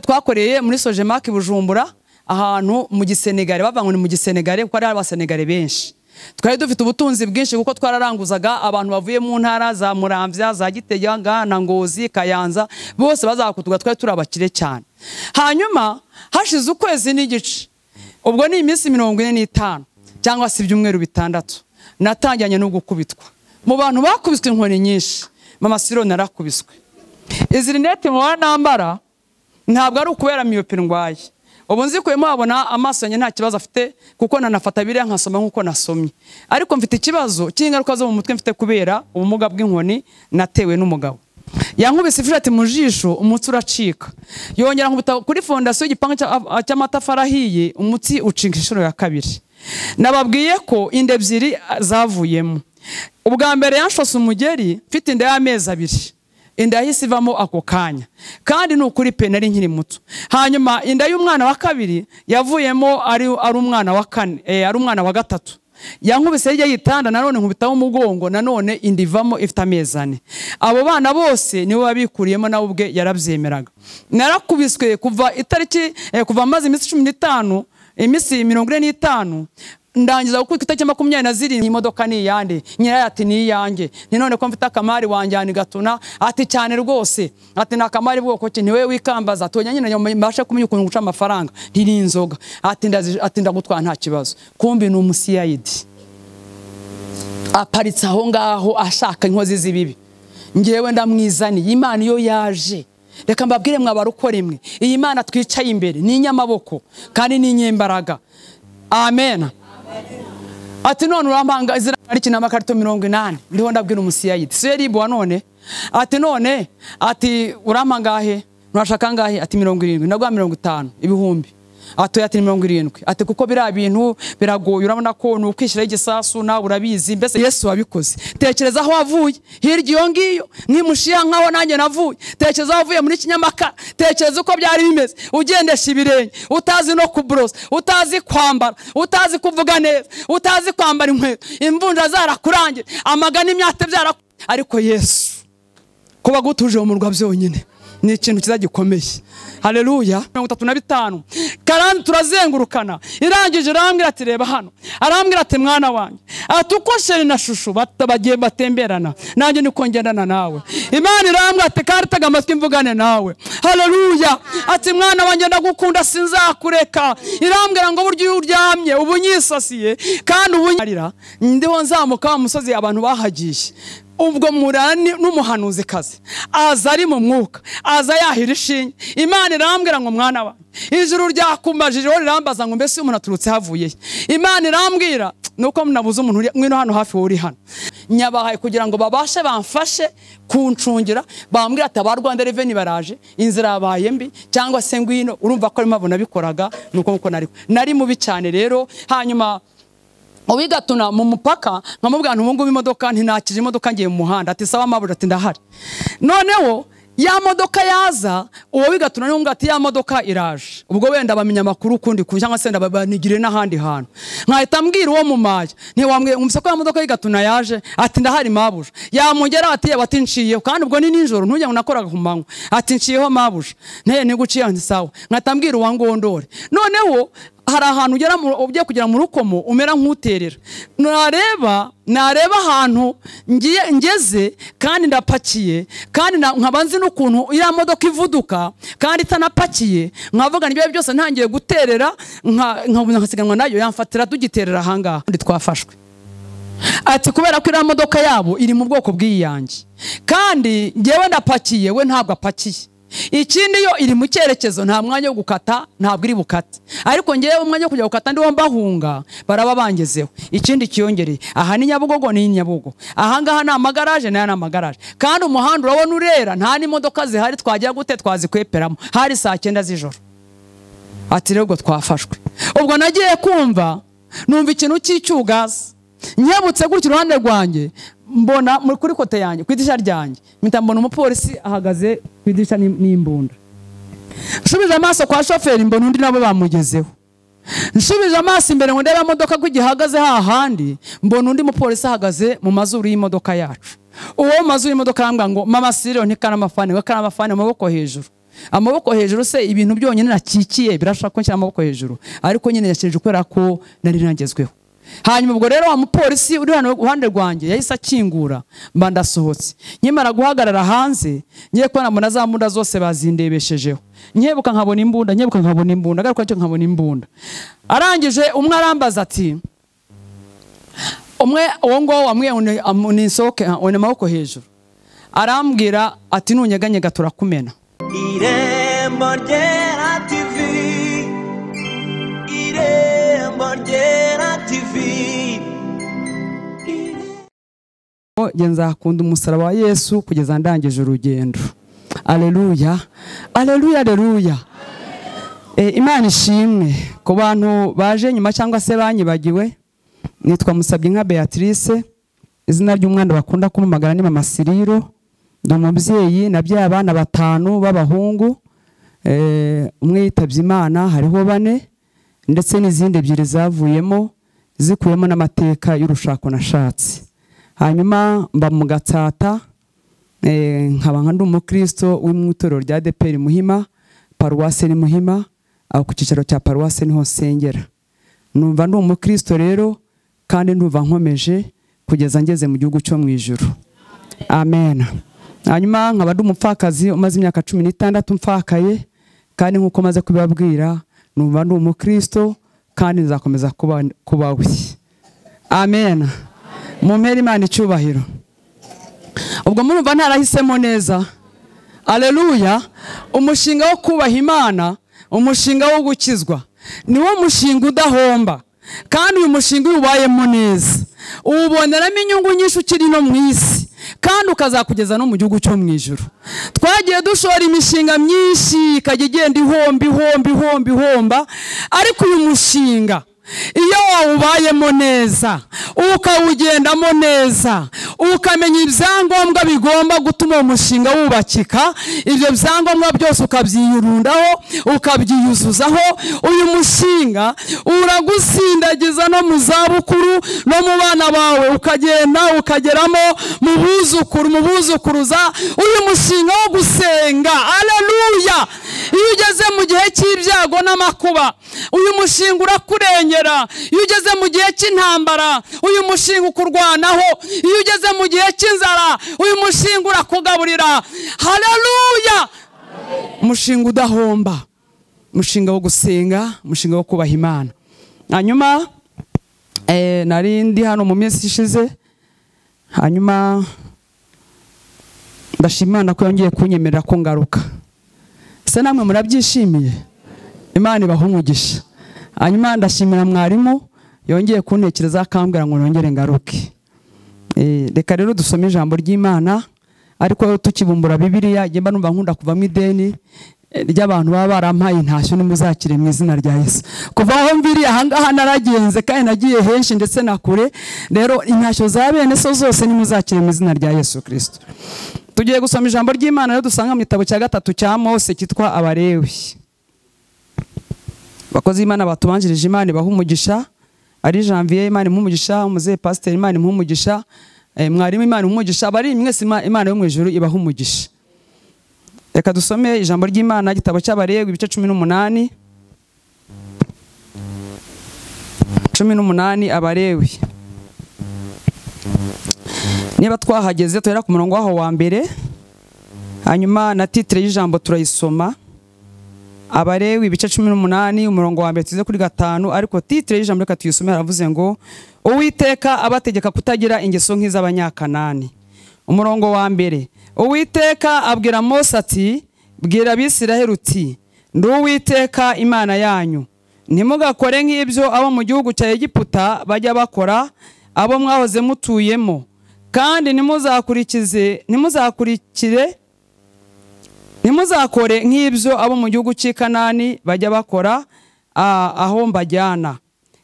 twakoreye muri Sojemaki Bujumbura ahantu mu Gisenegare, bavanga ni mu Gisenegare kuko ari abasenegare benshi. Twari dufite ubutunzi bwinshi kuko twararanguzaga abantu bavuye mu ntara za Muramvya, za Gitega na Ngozi, Kayanza, bose bazakutuga, twari turabakire cyane. Hanyuma hashize ukwezi n'igice, ubwo ni iminsi 45 cyangwa se ibyumweru 6, natanganye no gukubitwa. Mu bantu bakubiswe inkoni nyinshi, Mama Siro narakubiswe. Izi rinete mu nambara ntabwo ari ukubera myope ndwaye. Ubu nzikuyemo abona amaso yanjye nta kibazo afite kuko nanafata biriya nkasoma nkuko nasomye. Ariko mfite ikibazo cy'ingaruka zo mu mutwe mfite kubera ubumuga bw'inkoni natewe n'umugabo. Yankubise ifirati mu jisho, umutsi uracika. Yongera nkubita kuri fondasiyo y'igipanga cy'amatafari ahiye, umutsi ucinga inshuro ya 2. Nababwiye ko inda ebyiri zavuyemo. Ubwa mbere yanshose umugeri mfite inda y'amezi 2. Inda yahise ivamo ako kanya, kandi n'ukuri pe nari nkiri muto. Hanyuma inda y'umwana wa 2 yavuyemo ari umwana wa 4, ari umwana wa 3. Yankubise hirya yitanda, nanone nkubitaho umugongo, nanone inda ivamo ifite amezi 4. Abo bana bose nibo babikuriyemo, nawe ubwe yarabyemeraga. Narakubiswe kuva itariki kuva amazi iminsi 15, iminsi 45, ndangiza gukubita itariki 27. Imodoka ni yande, nyira ati ni yanjye. Ni none ko mfite akamari wanjyana Gatuna, ati cyane rwose, ati na kamari bwoko ki niwe wikambaza, tonya nyine mbashe kumenya ukuntu guca amafaranga, ntiri inzoga, ati ndagutwara nta kibazo. Kumbi ni umusiyayidi aparitse aho ngaho ashaka inkozi z'ibibi. Ngewe ndamwizaniye, Imana iyo yaje, reka mbabwire mwabarukora imwe, iyi Mana twicaye imbere ni inyamaboko kandi ni inyembaraga. Amen. Ati none urampanga izira ari kinama karito 80, ndiho ndabwira umusiyayidi seribu wa none. Ati none, ati urampangahe, nurashaka ngahe? Ati 70, ndagwa 50 ibihumbi. Ati ati 70, ati kuko bira bintu biragoye, urabona ko nukwishyira igisasu nawe urabizi, mbese Yesu wabikoze. Tekereza aho wavuye hirya iyo ngiyo, nkimushiya nkaho nanjye navuye. Tekereza aho wavuye muri Kinyamakara, tekereza uko byari bimeze, ugendesha ibirenge, utazi no kubrosa, utazi kwambara, utazi kuvuga neza, utazi kwambara inkweto, imvunja zarakurangira, amagana imyate byara. Ariko Yesu kuba gutuje mu murwa byonyine ni ikintu kizagikomeye. Haleluya. 35 karani turazengurukana, irangije arambwira ati reba hano, arambwira ati mwana wanjye, ati uko sheri na shushu bagiye batemberana, nanjye niko ngendana nawe. Imana irambwira ati kandi tega amatwi mvugane nawe. Haleluya. Ati mwana wanjye ndagukunda sinzakureka. Irambwira ngo buryo uryamye ubunyisasiye kandi ubunyarira, ndiho nzamuka wa musozi abantu bahagiye. Ubwo murani n'umuhanuzi kazi aza ari mu mwuka, aza yahira ishinge. Imana irambwira ngo mwana wa, ijuru ryakumbajije wo rirambaza ngo mbese umuntu aturutse havuye. Imana irambwira nuko munabuze umuntu mwino hano hafi uri hano, nyabahaye kugira ngo babashe bamfashe kuncungira. Bambwira ati Rwanda Revenue baraje, inzira yabaye mbi cyangwa se ngwino. Urumva ko arimo abona bikoraga nuko nari mubi cyane rero. Hanyuma Gatuna mu mupaka nkamubwira nti ubungu imodoka ntinakije imodoka ngiye mu muhanda. Ati sawa mabura, ati ndahari. Noneho ya modoka yaza, uwo Gatuna niyo ngati ya modoka iraje. Ubwo wenda bamenya makuru kundi cyangwa se ndabanigire n'ahandi hantu. Nkahita mbwira uwo mu maye, ntiwambwiye umse ko ya modoka Gatuna yaje? Ati ndahari mabuje. Yamugera ati yabati nciyeho, kandi ubwo ni ninjoro ntujya nakoraga ku manywa. Ati nciyeho mabuje, nteye niguciye andi sawa. Nkahita mbwira uwa Ngondore. Noneho hari ahantu ugera ugiye kugera mu rukomo umera nk'uterera. Nareba ahantu ngeze kandi ndapakiye, kandi nkabanzi n'ukuntu iriya modoka ivuduka kandi itanapakiye, nkavuga nibyo byose ntangiye guterera, nkasiganwa nayo yamfatira tugiterera ahangaha. Ndi twafashwe. Ati kubera ko iriya modoka yabo iri mu bwoko bw'iyanjye, kandi ngewe ndapakiye, we ntabwo apakiye. Ikindi yo iri mu cyerekezo, nta mwanya wo gukata, ntabwo iri bukate. Ariko ngewe umwanya wo kujya gukata ndiwo mbahunga, baraba bangezeho. Ikindi kiyongereye, aha ni Nyabugogo, ni Nyabugogo, ahangaha ni amagaraje, na amagaraje, kandi umuhanda urabona urera, nta n'imodoka zihari twagiye gute twazikweperamo. Hari 9 z'ijoro. Ati rego twafashwe. Ubwo nagiye kumva numva ikintu cy'icyugaza, nyebutse gutyo iruhande rwanjye, mbona kuri kote yanjye kwidirisha ryanjye, mpita mbona umupolisi ahagaze kwidirisha n'imbunda. Nshubije amaso kwa shoferi, mbona undi nabo bamugezeho. Nshubije amaso imbere ngo ndebe imodoka ko gihagaze hahandi, mbona undi mupolisi ahagaze mu mazuru y'imodoka yacu. Uwo mazuru y'imodoka arambwira ngo Mama Siro ntikana amafane, we kana amafane amaboko hejuru. amaboko hejuru se ibintu byonyine nakikiye birashaka ko nshyira amaboko hejuru, ariko nyine yasheje kubera ko nari nagezweho. Hanyuma ubwo rero wa mupolisi uri hano uruhande rwanjye yahise akingura, mba ndasohotse. Nkimara guhagarara hanze ngiye kubona mbona za mbunda zose bazindebeshejeho, nkebuka nkabona imbunda, agaruka cyo nkabona imbunda. Arangije umwe arambaza ati, umwe uwo ngo wamwe unisoke one maboko hejuru, arambwira ati nunyeganyega turakumena. Irembo Ryera TV, Irembo Ryera TV. Genza akunda umusaraba wa Yesu kugeza ndangije urugendo. Aleluya, aleluya, aleluya. Imana ishimwe ku bantu baje nyuma cyangwa se banyibagiwe. Nitwa Musabye Beatrice, izina ry'umwana bakunda kumumagara ni Mama Siriro. Ndi umubyeyi nabyaye abana 5 b'abahungu, umwe yitabye Imana, hariho 4 ndetse n'izindi 2 zavuyemo zikuyemo n'amateka y'urushako nashatse. Hanyuma mba mu Gatsata, nkaba ndi umukristo w'imwitorero rya ADEPR Muhima, paruwase ni Muhima, aho ku cyicaro cya paruwase niho nsengera. Numva ndi umukristo rero kandi ndumva nkomeje kugeza ngeze mu gihugu cyo mu ijuru. Amen. Hanyuma nkaba ndi umupfakazi umaze imyaka 16 mfakaye, kandi nkuko maze kubibabwira numva ndi umukristo kandi nzakomeza kubawe. Amen. Mumpera Imana icyubahiro. Ubwo murumva ntarahisemo neza. Aleluya. Umushinga wo kubaha Imana, umushinga wo gukizwa, niwo mushinga udahomba, kandi uyu mushinga ubayemo neza uboneramo inyungu nyinshi ukiri no mu isi, kandi ukazakugeza no mu gihugu cyo mu ijuru. Twagiye dushora imishinga myinshi ikajya igenda ihomba, ariko uyu mushinga iyo wawubayemo neza, ukawugendamo neza, ukamenya ibyangombwa bigomba gutuma umushinga wubakika, ibyo byangombwa byose ukabyiyurundaho, ukabyiyuzuzaho, uyu mushinga uragusindagiza no mu zabukuru no mu bana bawe, ukagenda ukageramo mu buzukuruza uyu mushinga wo gusenga. Aleluya. Iyo ugeze mu gihe cy'ibyago n'amakuba, uyu mushinga urakurengera. Iyo ugeze mu gihe cy'intambara, uyu mushinga ukurwanaho. Iyo ugeze mu gihe cy'inzara, uyu mushinga urakugaburira. Haleluya. Umushinga udahomba, umushinga wo gusenga, umushinga wo kubaha Imana. Hanyuma nari ndi hano mu minsi ishize, hanyuma ndashimana ko yongeye kunyemerera ko ngaruka. Se namwe murabyishimiye? Imana ibahe umugisha. Hanyuma ndashimira mwarimu yongeye kuntekereza akambwira ngo nongere ngaruke. Reka rero dusome ijambo ry'Imana, ariko tukibumbura Bibiliya ngemba numva nkunda kuvamo ideni ry'abantu baba barampaye intashyo nimuzakire mu izina rya Yesu. Kuva aho mbiri ahangaha naragenze kandi nagiye henshi ndetse nakure, rero intashyo za bene so zose nimuzakire mu izina rya Yesu Kristo. Tugiye gusoma ijambo ry'Imana rero dusanga mu gitabo cya 3 cya Mose cyitwa Abalewi. Bakozi Imana batubanjirije, Imana ibaha umugisha. Ari Janvier, Imana imuha umugisha. Umuze Pastor, Imana imuha umugisha. Mwarimu, Imana imuha umugisha. Abari mwese Imana yo mu ijuru ibaha umugisha. Reka dusome ijambo ry'Imana gitabo cy'Abalewi ibice 18. 18 Abalewi. Niba twahageze tuhera ku murongo waho wa mbere, hanyuma na titre y'ijambo turayisoma. Abalewi ibice 18 umurongo wa mbere tuze kuri 5, ariko titre y'ijambo reka tuyisome haravuze ngo Uwiteka abategeka kutagira ingeso nk'iz'abanyakanani. Umurongo wa mbere, Uwiteka abwira Mose ati, bwira Abisirayeli uti, ndi Uwiteka Imana yanyu, ntimugakore nk'ibyo abo mu gihugu cya Egiputa bajya bakora, abo mwahoze mutuyemo, kandi ntimuzakore nk'ibyo abo mu gihugu cy'i Kanani bajya bakora aho mbajyana,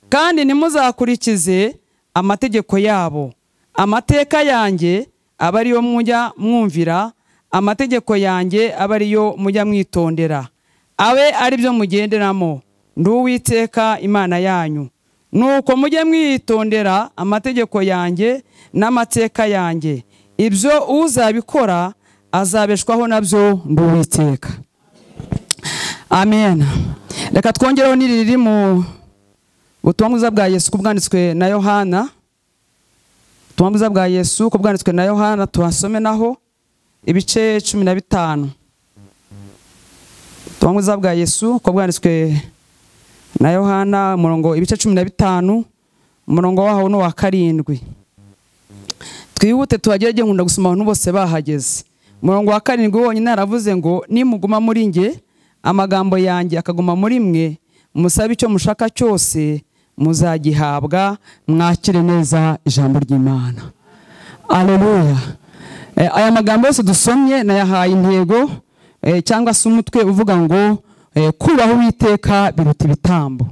kandi ntimuzakurikize amategeko yabo. Amateka yanjye aba ariyo mujya mwumvira, amategeko yanjye aba ariyo mujya mwitondera, abe ari byo mugenderamo. Ndi Uwiteka Imana yanyu. Nuko mujye mwitondera amategeko yanjye n'amateka yanjye, ibyo uzabikora azabeshwaho nabyo. Ndi Uwiteka. amen. Reka twongereho n'iriri mu butumwa bwiza bwa Yesu kubwanditswe na Yohana. Ubutumwa bwiza bwa Yesu kubwanditswe na Yohana, tuhasome naho ibice 15. Ubutumwa bwiza bwa Yesu kubwanditswe na Yohana umurongo ibice 15 umurongo waho no wa 7. Twihute tuhagere nkunda gusoma abantu bose bahageze. Umurongo wa 7 wonyine yaravuze ngo nimuguma muri nge amagambo yanjye akaguma muri mwe musabe icyo mushaka cyose muzagihabwa, mwakire neza ijambo ry'Imana. Alleluia. Aya magambo yose dusomye nayahaye intego cyangwa se umutwe uvuga ngo kubaho Uwiteka biruta ibitambo.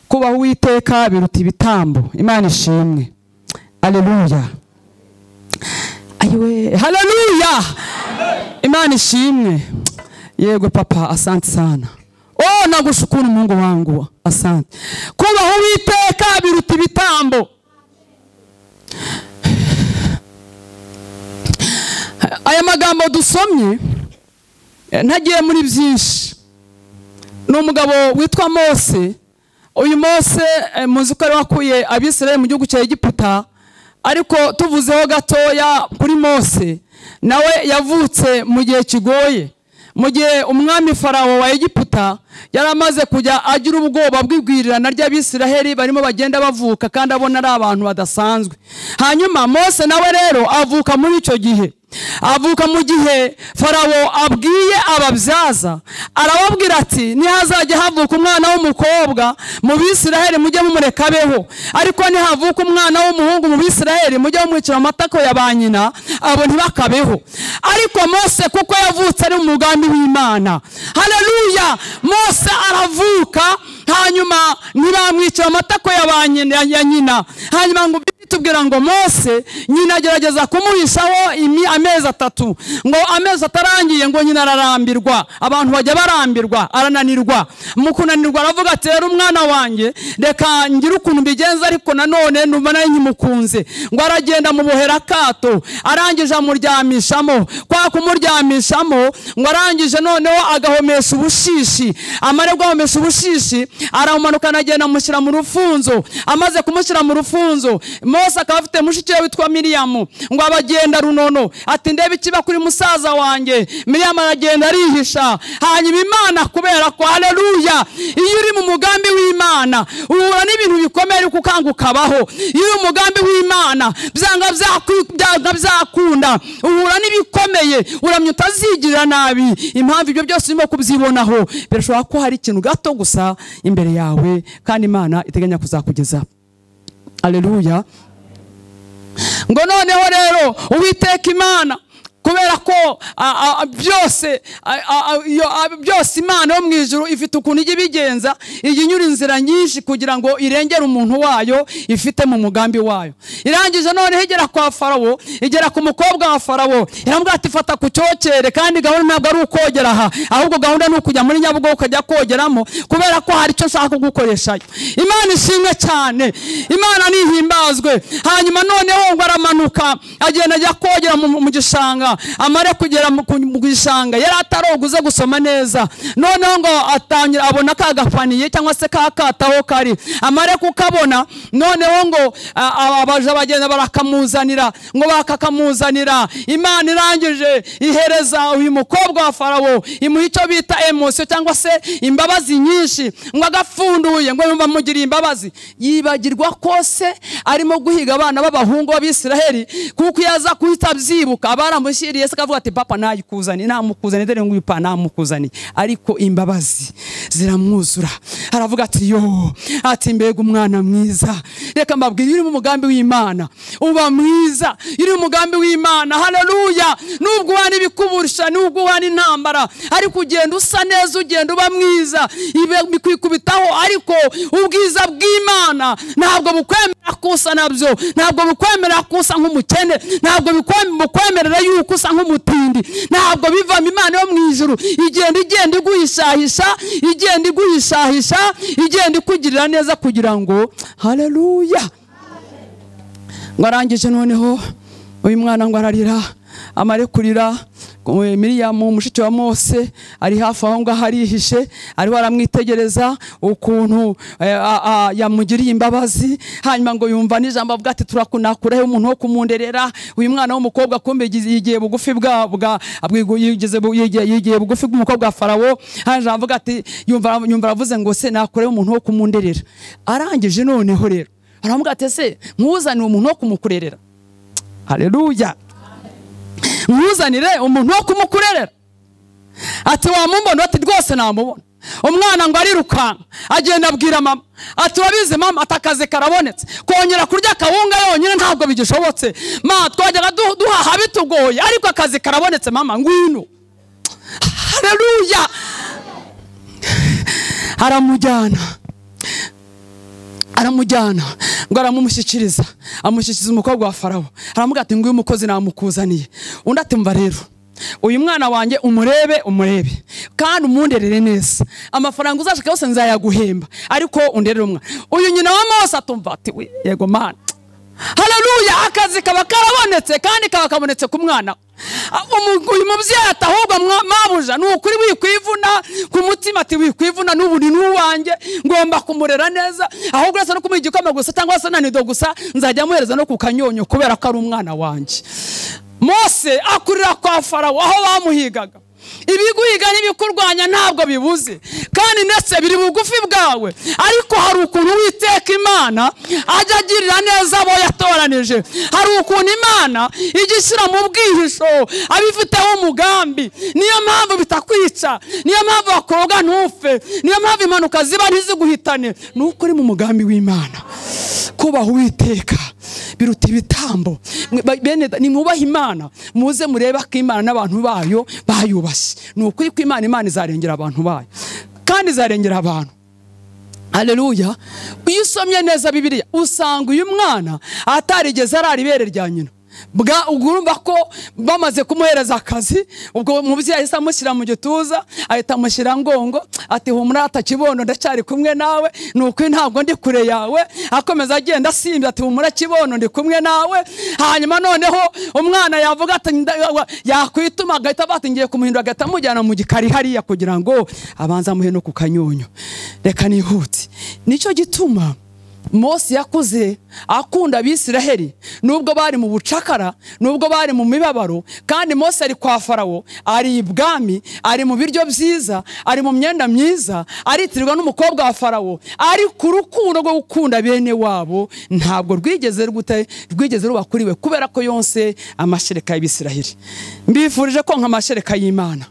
Kubaho Uwiteka biruta ibitambo. Imana ishimwe. Alleluia. Ayiwe, haleluya. Imana ishimwe. Yego papa, asante sana. Oh, nagushukuru Mungu wangu, asante. Kubaho Uwiteka biruta ibitambo. Aya magambo dusomye ntagiye muri byinshi. Ni umugabo witwa Mose. Uyu Mose muzi ko ari wakuye Abisirayeli mu gihugu cya Egiputa, ariko tuvuzeho gatoya kuri Mose, nawe yavutse mu gihe kigoye. Mu gihe umwami Farawo wa Egiputa yaramaze kujya agira ubwoba bw'igwirirana ry'Abisiraheli barimo bagenda bavuka kandi abona ari abantu badasanzwe. Hanyuma Mose nawe rero avuka muri icyo gihe. Avuka mu gihe Farawo abwiye ababyaza, arababwira ati nihazajya havuka umwana w'umukobwa mu Bisiraheli mujye mumurekabeho, ariko nihavuka umwana w'umuhungu mu Bisiraheli mujye mumwicira amatako ya ba nyina, abo ntibakabeho. Ariko Mose kuko yavutse ari umugambi w'Imana, haleluya, Mose aravuka, hanyuma ntibamwicira amatako ya ba nyina. Hanyuma ngo tubwira ngo Mose nyina agerageza kumuhishaho amezi 3, ngo amezi atarangiye ngo nyina ararambirwa. Abantu bajya barambirwa, arananirwa. Mu kunanirwa aravuga ati rero umwana wanjye reka ngira ukuntu mbigenza, ariko nanone numva nayo nyimukunze. Ngo aragenda mu bohera kato, arangije amuryamishamo. Kwa kumuryamishamo ngo arangije noneho agahomesha ubushishi. Amare guhomesha ubushishi aramumanuka agenda amushyira mu rufunzo. Amaze kumushyira mu rufunzo, Mose akaba afite mushiki we witwa Miriyamu. Ngo abagenda runono ati ndebe ikiba kuri musaza wanjye. Miriyamu aragenda arihisha. Hanyuma Imana kubera ko haleluya, iyo uri mu mugambi w'Imana uhura n'ibintu bikomeye kukangukabaho. Iyo uri mu mugambi w'Imana byanga byakunda uhura n'ibikomeye, uramye utazigirira nabi. Impamvu ibyo byose urimo kubyibonaho birashobora ko hari ikintu gato gusa imbere yawe kandi Imana iteganya kuzakugeza. Haleluya. Ngo noneho rero Uwiteka Imana kubera ko byose Imana yo mu ijuru ifite ukuntu ijya ibigenza, inyura inzira nyinshi kugira ngo irengere umuntu wayo ifite mu mugambi wayo. Irangije noneho igera kwa Farawo, igera ku mukobwa wa Farawo, iramubwira ati fata ku cyokere, kandi gahunda ntabwo ari ukogera aha, ahubwo gahunda ni ukujya muri Nyabugogo ukajya kogeramo, kubera ko hari icyo nshaka kugukoreshayo. Imana ishimwe cyane, Imana nihimbazwe. Hanyuma noneho ngo aramanuka agenda ajya kogera mu gishanga. Amare kugera mu gishanga yari ataroguze gusoma neza. Noneho ngo atangira abona kagapaniye cyangwa se kakataho kari. Amare kukabona noneho ngo abaje bagenda barakamuzanira, ngo bakakamuzanira. Imana irangije ihereza uyu mukobwa wa Farawo imuha icyo bita emotion cyangwa se imbabazi nyinshi. Ngo agafunduye ngo yumva mugiriye imbabazi, yibagirwa kose arimo guhiga abana b'abahungu b'Abisiraheli, kuko yaza kuhita byibuka abaramushyiriye. Yesu akavuga ati papa nayikuzani, namukuzani dore ngo ipa namukuzani. Ariko imbabazi ziramwuzura, aravuga ati yo, ati mbega umwana mwiza. Reka mbabwire, iri mu mugambi w'Imana uba mwiza, iri mu mugambi w'Imana. Haleluya. Nubwo wani bikuburisha, nubwo wani intambara, ariko ugenda usa neza, ugenda uba mwiza, bikwikubitaho. Ariko ubwiza bw'Imana ntabwo bukwemera kusa nabyo, ntabwo bukwemera kusa nk'umukene, ntabwo bukwemerera yuko usa nk'umutindi. Ntabwo bivamo. Imana yo mu ijuru igenda iguhishahisha, igenda ikugirira neza kugira ngo haleluya. Ngo arangije noneho uyu mwana ngo ararira, amare kurira, Miriyamu mushiki wa Mose ari hafi aho ngaho arihishe, ariho aramwitegereza ukuntu yamugiriye imbabazi. Hanyuma ngo yumva n'ijambo avuga ati turakunakuraho umuntu wo kumunderera, uyu mwana w'umukobwa kumbe yigiye bugufi yigiye bugufi bw'umukobwa wa Farawo. Hanyuma avuga ati yumva aravuze ngo se nakureho umuntu wo kumunderera. Arangije noneho rero aravuga ati se nkuzanire umuntu wo kumukurerera. Haleluya. Nkuzanire umuntu wo kumukurerera. Ati wamumbona? Ati rwose namubona. Umwana ngo arirukanka agenda abwira mama ati wabize mama, atakaze karabonetse, kongera kurya akawunga yonyine ntabwo bigishobotse, ma twajyaga duhaha bitugoye ariko akazi karabonetse mama, ngwino. Haleluya. aramujyana ngo aramumushyikiriza, amushyikiriza umukobwa wa Farawo. Aramuga ati nguyu umukozi namukuzaniye. Undi ati mva rero uyu mwana wanjye umurebe kandi umunderere neza, amafaranga uzashaka yose nzayaguhemba, ariko underere umwana. Uyu nyina wa Mose atumva ati yego mana. Haleluya. Akazi kaba karabonetse kandi kaba kabonetse ku mwana. Uyu mubyeyi ati ahubwo mabuja ni ukuri wikwivuna ku mutima, ati wikwivuna n'ubu ni n'uwanjye, ngomba kumurera neza, ahubwo asa no kumuha igikoma gusa cyangwa se nanido gusa, nzajya muhereza no ku kanyonyo kubera ko ari umwana wanjye. Mose akurira kwa Farawo aho bamuhigaga. Ibiguhiga n'ibikurwanya ntabwo bibuze kandi ndetse biri bugufi bwawe, ariko hari ukuntu Uwiteka Imana ajya agirira neza abo yatoranije. Hari ukuntu Imana igishyira mu bwihisho abifiteho umugambi. Niyo mpamvu bitakwica, niyo mpamvu wakoga ntupfe, niyo mpamvu impanuka ziba ntiziguhitane, nuko uri mu mugambi w'Imana. Kubaha Uwiteka biruta ibitambo. Bene nimwubahe Imana, muze murebe ko Imana n'abantu bayo bayubashye. Ni ukuri ko Imana izarengera abantu bayo kandi izarengera abantu. Haleluya. Iyo usomye neza Bibiliya usanga uyu mwana atarigeze arara ibere rya nyina. Ugurumva ko bamaze kumuhereza akazi, ubwo umubyeyi ahise amushyira mu gituza, ahita amushyira ngongo, ati humura atakibondo ndacyari kumwe nawe, nuko ntabwo ndi kure yawe. Akomeza agenda asimbye ati humura kibondo ndi kumwe nawe. Hanyuma noneho umwana yavuga ati yakwituma, agahita batingiye kumuhindura, agahita amujyana mu gikari hariya kugira ngo abanza amuhe no ku kanyonyo. Reka nihute. Nicyo gituma Mose yakuze akunda Abisiraheli, nubwo bari mu bucakara, nubwo bari mu mibabaro. Kandi Mose ari kwa Farawo, ari ibwami, ari mu biryo byiza, ari mu myenda myiza, aritirirwa n'umukobwa wa Farawo, ari ku rukundo rwo gukunda bene wabo ntabwo rwigeze ruba kuri we, kubera ko yonse amashereka y'Abisiraheli. Mbifurije ko nk'amashereka y'Imana,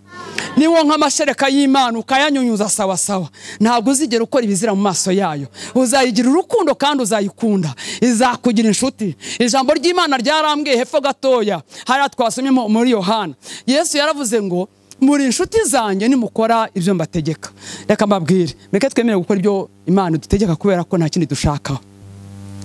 niwo nk'amashereka y'Imana ukayanyunyuza sawa sawa, ntabwo uzigera ukora ibizira mu maso yayo. Uzayigira urukundo kandi uzayikunda, izakugira inshuti. Ijambo ry'Imana ryarambwiye hepfo gatoya hariya twasomye muri Yohana. Yesu yaravuze ngo muri inshuti zanjye nimukora ibyo mbategeka. Reka mbabwire, meke twemere gukora ibyo Imana dutegeka kubera ko nta kindi dushakaho.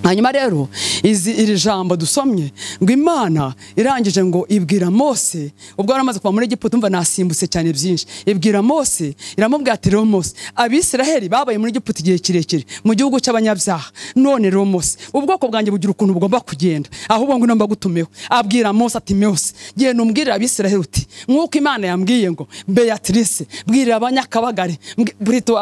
Hanyuma rero iri jambo dusomye ngo Imana irangije ngo ibwira Mose, ubwo yaramaze kuva muri Egiputa, umva nasimbutse cyane byinshi. Ibwira Mose, iramubwira ati rero Mose, Abisiraheli babaye muri Egiputa igihe kirekire mu gihugu cy'abanyabyaha. None rero Mose, ubwoko bwanjye bugira ukuntu bugomba kugenda, ahubwo ngo ngomba gutumeho. Abwira Mose ati Mose, genda umbwirire Abisiraheli uti nk'uko Imana yambwiye ngo Beatrice, bwirira abanyakabagare, burito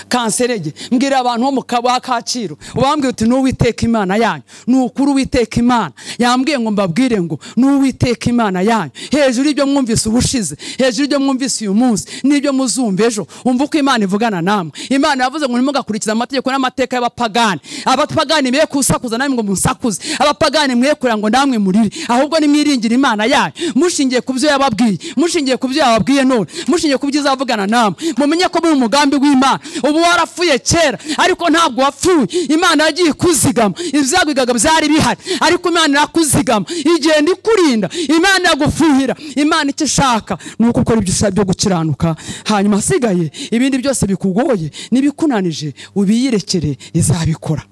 Kanserege, mbwira abantu bo mu Kaciro, ubambwiye uti n'Uwiteka Imana yanyu. Nukuri Uwiteka Imana yambwiye ngo mbabwire ngo n'Uwiteka Imana yanyu. Hejuru ibyo mwumvise ubushize, hejuru ibyo mwumvise uyu munsi, n'ibyo muzumva ejo, umva uko Imana ivugana namwe. Imana yavuze ngo nimugakurikiza amategeko n'amateka y'abapagani. Abapagani mwe kusakuza namwe ngo munsakuze, abapagani mwe kurira ngo namwe murire, ahubwo nimwiringire Imana yanyu, mushingiye ku byo yababwiye, mushingiye ku byo yababwiye none, mushingiye ku byo izavugana namwe. Mumenye ko muri umugambi w'Imana. Ubu warapfuye kera ariko ntabwo wapfuye. Imana yagiye kuzigama, ibyagwigaga byari bihari ariko Imana irakuzigama, igenda ikurinda, Imana yagufuhira. Imana icyo ishaka nuko ukora ibyo usabye byo gukiranuka, hanyuma hasigaye ibindi byose bikugoye nibikunanije ubiyirekere, izabikora.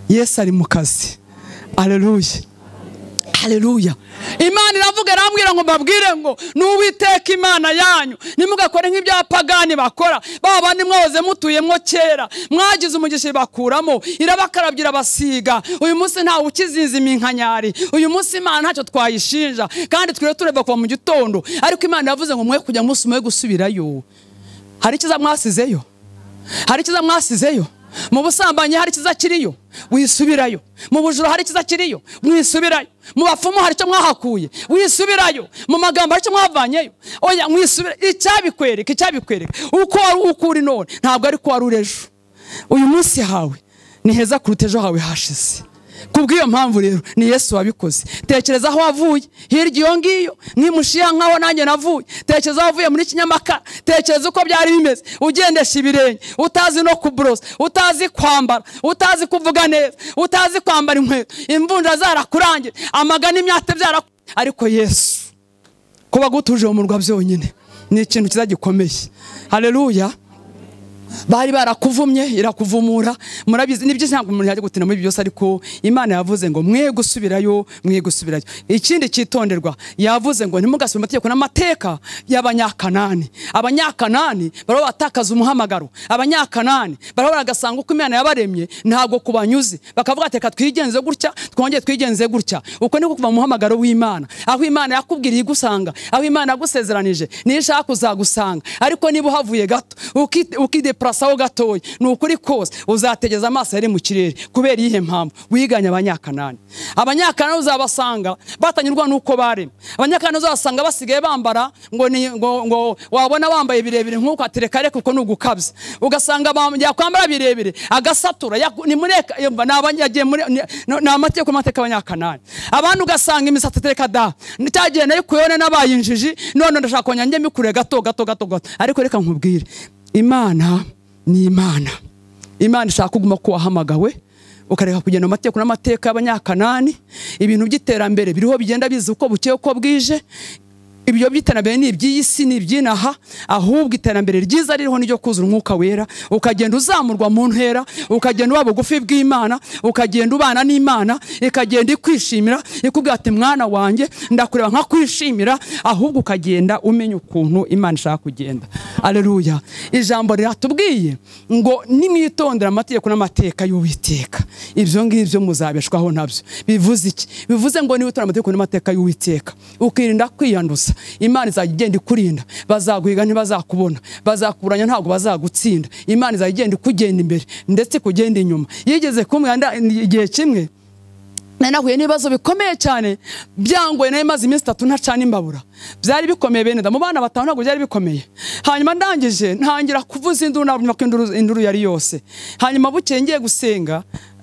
Yesu ari mu kazi. Haleluya. Haleluya. Imana aravuga arambwira ngo mbabwire ngo n'Uwiteka Imana yanyu nimugakore nk'iby'abapagani bakora, babandi mwahoze mutuyemwo kera, mwagize umugisha bakuramo, irabakarabya irabasiga. Uyu munsi ntawe ukizinza iminkanyari, uyu munsi Imana ntacyo twayishinja, kandi twire tureba kuva mu gitondo. Ariko Imana yavuze ngo mwe kujya munsi mwe gusubirayo. Hari ikiza mwasizeyo? Hari ikiza mwasizeyo? Mu busambanyi hari ikiza kiriyo, wisubirayo. Mu bujura hari ikiza kiriyo, mwisubirayo. Mu bapfumu hari icyo mwahakuye, wisubirayo. Mu magambo hari icyo mwavanyeyo, oya mwisubira. Icyabikwereka uko wari ukuri none ntabwo ari ko wari urejo. Uyu munsi hawe ni heza kuruta ejo hawe hashize. Kubw'iyo mpamvu rero ni Yesu wabikoze. Tekereza aho wavuye, hirya iyo ngiyo nk'imushiha nkaho nanjye navuye. Tekereza aho wavuye muri Kinyamakara, tekereza uko byari bimeze, ugendesha ibirenge, utazi no kubrosa, utazi kwambara, utazi kuvuga neza, utazi kwambara inkweto, imvunja zarakurangira, amagana imyate byara. Ariko Yesu kuba gutuje mu murwa byonyine ni ikintu kizagikomeye. Haleluya. Bari barakuvumye irakuvumura, murabizi nibyo ntabwo umuntu yaje gutina muri byose, ariko Imana yavuze ngo mwe gusubirayo. Ikindi cyitonderwa, yavuze ngo ntimugasubire amategeko n'amateka y'Abanyakanani. Abanyakanani baro batakaza umuhamagaro, Abanyakanani baro baragasanga uko Imana yabaremye ntabwo kubanyuze, bakavuga ati reka twigenze gutya, twongeye twigenze gutya. Uko niko kuva mu muhamagaro w'Imana, aho Imana yakubwiriye igusanga, aho Imana yagusezeranije nishaka kuzagusanga. Ariko niba uhavuye gato ukideplasaho gatoya, nukuri kose uzategeza amaso yari mu kirere. Kubera iyihe mpamvu? Wiganya Abanyakanani. Abanyakanani uzabasanga batanyurwa nuko baremwe. Abanyakanani uzabasanga basigaye bambara ngo wabona bambaye birebire nkuko atereka reka uko nugukabye, ugasanga yakwambara birebire agasatura ni mureka nabanyagiye muri n'amateka Abanyakanani. Abantu ugasanga imisatsi tereka da cyagiye nayo kuyone n'abayinjiji, none ndashaka konyange mikure gato. Ariko reka nkubwire, Imana ni Imana. Imana ishaka kuguma ko wahamagawe, ukareka kugenda mu mateka n'amateka y'Abanyakanani. Ibintu by'iterambere biriho bigenda biza uko bukeye uko bwije. Ibyo by'iterambere ni iby'isi ni ibyinaha, ahubwo iterambere ryiza ririho n'iryo kuzura umwuka wera, ukagenda uzamurwa mu ntera, ukagenda uba bugufi bw'Imana, ukagenda ubana n'Imana, ikagenda ikwishimira, ikubwira ati mwana wanjye ndakureba nka kwishimira, ahubwo ukagenda umenya ukuntu Imana ishaka kugenda. Haleluya. Ijambo riratubwiye ngo nimwitondera amategeko n'amateka y'Uwiteka, ibyo ngibyo muzabeshwaho nabyo. Bivuze iki? Bivuze ngo niba utondera amategeko n'amateka y'Uwiteka ukirinda kwiyanduza, Imana izagenda ikurinda. Bazaguhiga ntibazakubona, bazakuranya ntabwo bazagutsinda. Imana izagenda ikugenda imbere ndetse kugenda inyuma. Yigeze kumwanda igihe kimwe nahuye n'ibibazo bikomeye cyane, byangoye nayo maze iminsi 3 ntacana imbabura. Byari bikomeye bene da, mu bana batanu ntabwo byari bikomeye. Hanyuma ndangije ntangira kuvuza induru, nabwo induru yari yose. Hanyuma bukeye ngiye gusenga,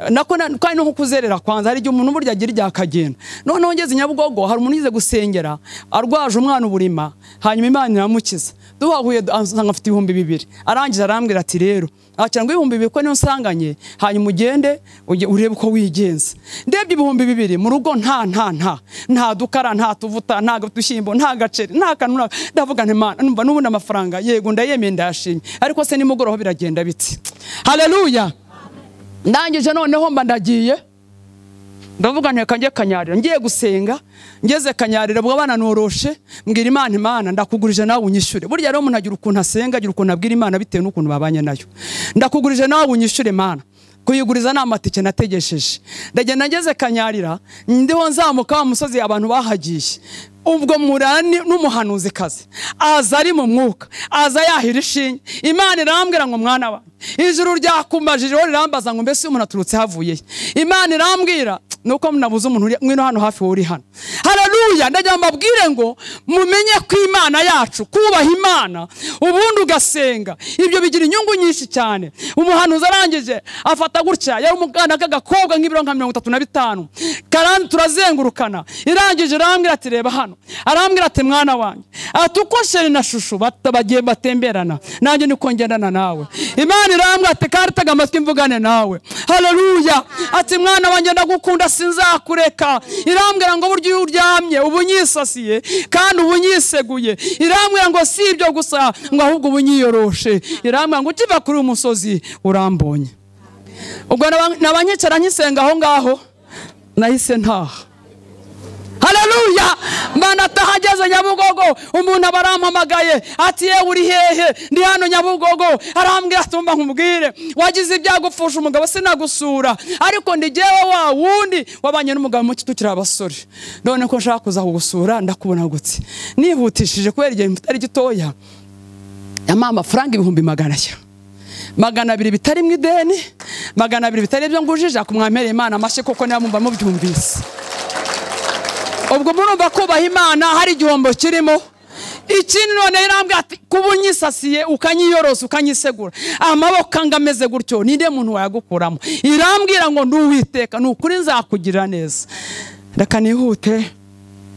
nako kandi no kuzerera kwanza, hari igihe umuntu burya agira irya kagenda. Noneho ngeze Nyabugogo, hari umuntu yize gusengera arwaje umwana uburima, hanyuma Imana iramukiza. Duhahuye ansanga afite 2,000. Arangije arambwira ati rero akira ngo 2,000 ko niyo nsanganye, hanyuma ugende urebe uko wigenza. Ndebye 2,000 mu rugo nta dukara, nta tuvuta, nta dushyimbo, nta gaceri, nta kanuna. Ndavuga nti Imana numva n'ubundi amafaranga yego ndayemeye ndashimye, ariko se nimugoroho biragenda biti. Haleluya. Ndangije noneho mba ndagiye, ndavuga nteka ngiye Kanyarira, ngiye gusenga. Ngeze Kanyarira bwo bana noroshe, mbwira Imana ndakugurije nawe unyishure. Burya rero umuntu agira ukuntu asenga, agira ukuntu abwira Imana bitewe n'ukuntu babanye nayo. Ndakugurije nawe unyishure Imana. Kuyiguriza n'amatike nategesheje. Ndagenda ngeze Kanyarira, ndiho nzamuka wa musozi abantu bahagiye. Ubwo murani n'umuhanuzi kazi aza ari mu mwuka, aza yahira ishinge. Imana irambwira ngo mwana wa ijuru ryakumbajije rirambaza ngo mbese umuntu aturutse havuye. Imana irambwira nuko munabuze umuntu mwino hano hafi uri hano. Haleluya. Ndagira mbabwire ngo mumenye ko Imana yacu, kubaha Imana ubundi ugasenga, ibyo bigira inyungu nyinshi cyane. Umuhanuzi arangije afata gutya, yari umugana k'agakobwa nk'ibiro nka 35 kandi turazengurukana. Irangije arambwira ati reba hano, arambwira ati mwana wanjye atukosheri na shushu bagiye batemberana, nanjye niko ngendana nawe. Imana irambwira ati kandi tega amatwi mvugane nawe. Haleluya. Ati mwana wanjye ndagukunda sinzakureka. Irambwira ngo buryo uryamye ubunyisasiye kandi ubunyiseguye. Irambwira ngo si ibyo gusa ngo ahubwo ubunyiyoroshe. Irambwira ngo ukiva kuri umusozi urambonye. Ubwo nabanyicara nkisenga aho ngaho nahise ntaha. Haleluya. Mana tahageze Nyabugogo, umuntu abarampamagaye ati yewe uri hehe? Ndi hano Nyabugogo. Arambwira atumba nkubwire, wagize ibyagupfusha umugabo sinagusura, ariko ndi jewe wa wundi wabanye n'umugabo muki tukiri abasore, none ko nshaka kuza kugusura ndakubona gutse. Nihutishije kubera igihe mutari gitoya, yama amafaranga 200. 200 bitari mu ideni, 200 bitari byo ngujije akumwamere Imana amashe koko niba mumva mubyumvise. Ubwo murumva kubaha Imana hari igihombo kirimo. Ikindi none irambwira ati kubunyisasiye ukanyiyorosa ukanyisegura amaboko angameze gutyo ninde muntu wayagukuramo. Irambwira ngo nduwiteka nukuri nzakugirira neza. Reka nihute,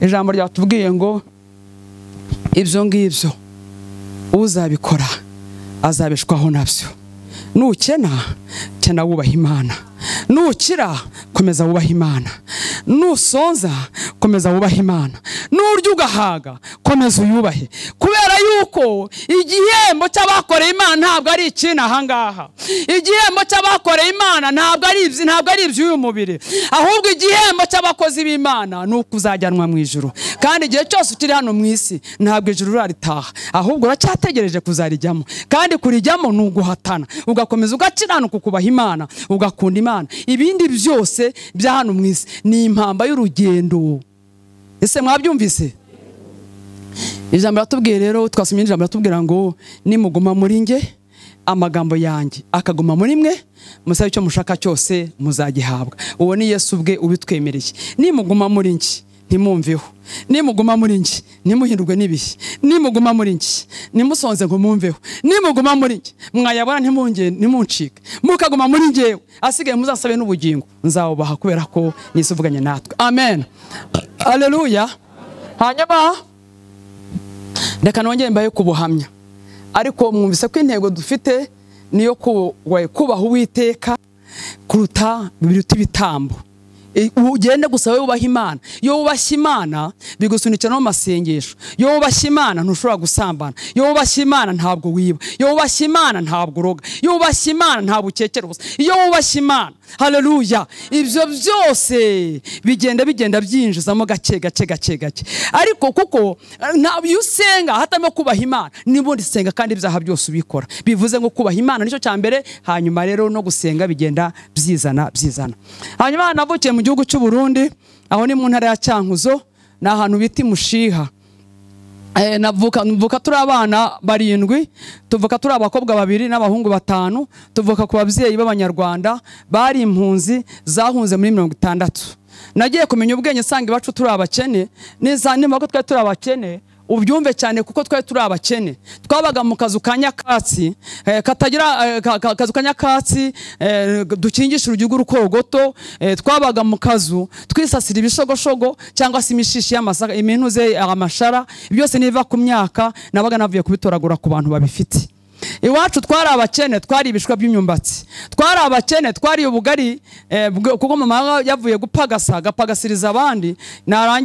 ijambo ryatubwiye ngo ibyo ngibyo uzabikora azabishwaho nabyo. Nukena cyana wubaha Imana, nukira komeza wubaha Imana, nusonza komeza wubaha Imana, nurya ugahaga komeza uyubahe, kubera yuko igihembo cy'abakoreye Imana ntabwo ari ikina ahangaha. Igihembo cy'abakoreye Imana ntabwo ari iby'uyu mubiri, ahubwo igihembo cy'abakozi b'Imana nuko uzajyanwa mu ijuru. Kandi igihe cyose ukiri hano mu isi ntabwo ijuru uraritaha, ahubwo uracyategereje kuzarijyamo. Kandi kurijyamo ni uguhatana, ugakomeza ugakiranuka ukubaha Imana, ugakunda Imana. Ibindi byose bya hano mu isi ni impamba y'urugendo. Ese mwabyumvise? Ijambo ratubwiye rero, twasomye ijambo ratubwira ngo nimuguma muri nge amagambo yanjye akaguma muri mwe, musabe icyo mushaka cyose muzagihabwa. Uwo ni Yesu ubwe ubitwemereye. Nimuguma muri nge ntimumveho, nimuguma muri nge ntimuhindurwe n'ibihe, nimuguma muri nge nimusonze ngo mumveho, nimuguma muri nge mwayabona ntimuncike, mukaguma muri ngewe asigaye muzasabe n'ubugingo nzawubaha kubera ko nisuvuganye natwe. Amen. Haleluya. Hanyuma reka nongere mbaye kubuhamya, ariko mwumvise ko intego dufite niyo kubaha Uwiteka kuruta ibitambo. Ugende gusa wowe ubaha Imana. Iyo ubashye Imana bigusunikira no masengesho. Iyo ubashye Imana ntushobora gusambana. Iyo ubashye Imana ntabwo wiba. Iyo ubashye Imana ntabwo uroga. Iyo ubashye Imana ntabwo ukekera ubusa. Iyo ubashye Imana, haleluya, ibyo byose bigenda byinjizamo gake. Ariko kuko ntabyo usenga hatamo kubaha Imana, nibundi senga kandi ibyaha byose ubikora. Bivuze ngo kubaha Imana nicyo cyambere, hanyuma rero no gusenga bigenda byizana. Hanyuma navukiye mu gihugu cy'u Burundi, aho ni mu ntara ya Cyankuzo, na ahantu biti Mushiha. Navuka turi abana 7, tuvuka turi abakobwa 2 n'abahungu 5, tuvuka ku babyeyi b'Abanyarwanda bari impunzi zahunze muri 60. Nagiye kumenya ubwenge sanga ibacu turi abakene, neza nimba ko twari turi abakene ubyumve cyane, kuko twari turi abakene. Twabaga mu kazu kanyakatsi katagira kazu kanyakatsi dukingisha urugigo rukogoto. Twabaga mu kazu twisasira ibishogoshogo cyangwa se imishishi y'amasaka, imintuze amashara, byose niva ku myaka nabaga navuye kubitoragura ku bantu babifite. Iwacu twari abakene, twari ibishwa by'imyumbati, twari abakene, twari ubugari kuko mama yavuye gapagasiriza abandi,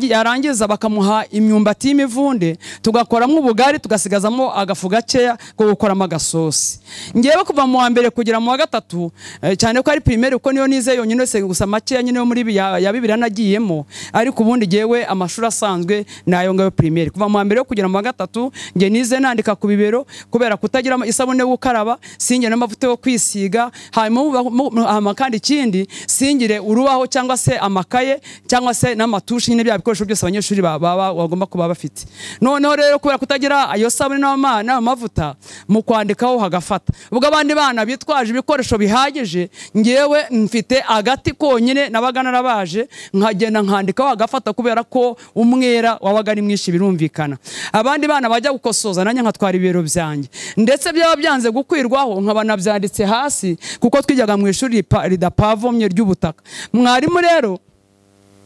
yarangiza bakamuha imyumbati y'imivunde, tugakoramo ubugari tugasigazamo agafu gakeya ko gukoramo agasosi. Ngewe kuva mu wa mbere kugera mu wa 3, cyane ko ari primaire uko niyo nize yonyine se gusa makeya nyine yo muri ya Bibiliya nagiyemo, ariko ubundi ngewe amashuri asanzwe nayo ngayo primaire. Kuva mu wa mbere kugera mu wa 3 nge nize nandika ku bibero kubera kutagira isabune gukaraba, singire n'amavuta yo kwisiga, hanyuma kandi ikindi singire urubaho cyangwa se amakaye cyangwa se n'amatushi nyine bya bikoresho byose abanyeshuri bagomba kuba bafite. Noneho rero kubera kutagira ayo sabune n'amavuta mu kwandikaho hagafata. Ubwo abandi bana bitwaje ibikoresho bihagije, ngewe mfite agati konyine nabaga narabaje nkagenda nkandikaho hagafata kubera ko umwera wabaga ari mwinshi birumvikana. Abandi bana bajya gukosoza nanye nkatwara ibiro byanjye, ndetse byaba byanze gukwirwaho nkaba nabyanditse hasi kuko twijyaga mu ishuri ridapavomye ry'ubutaka. Mwarimu rero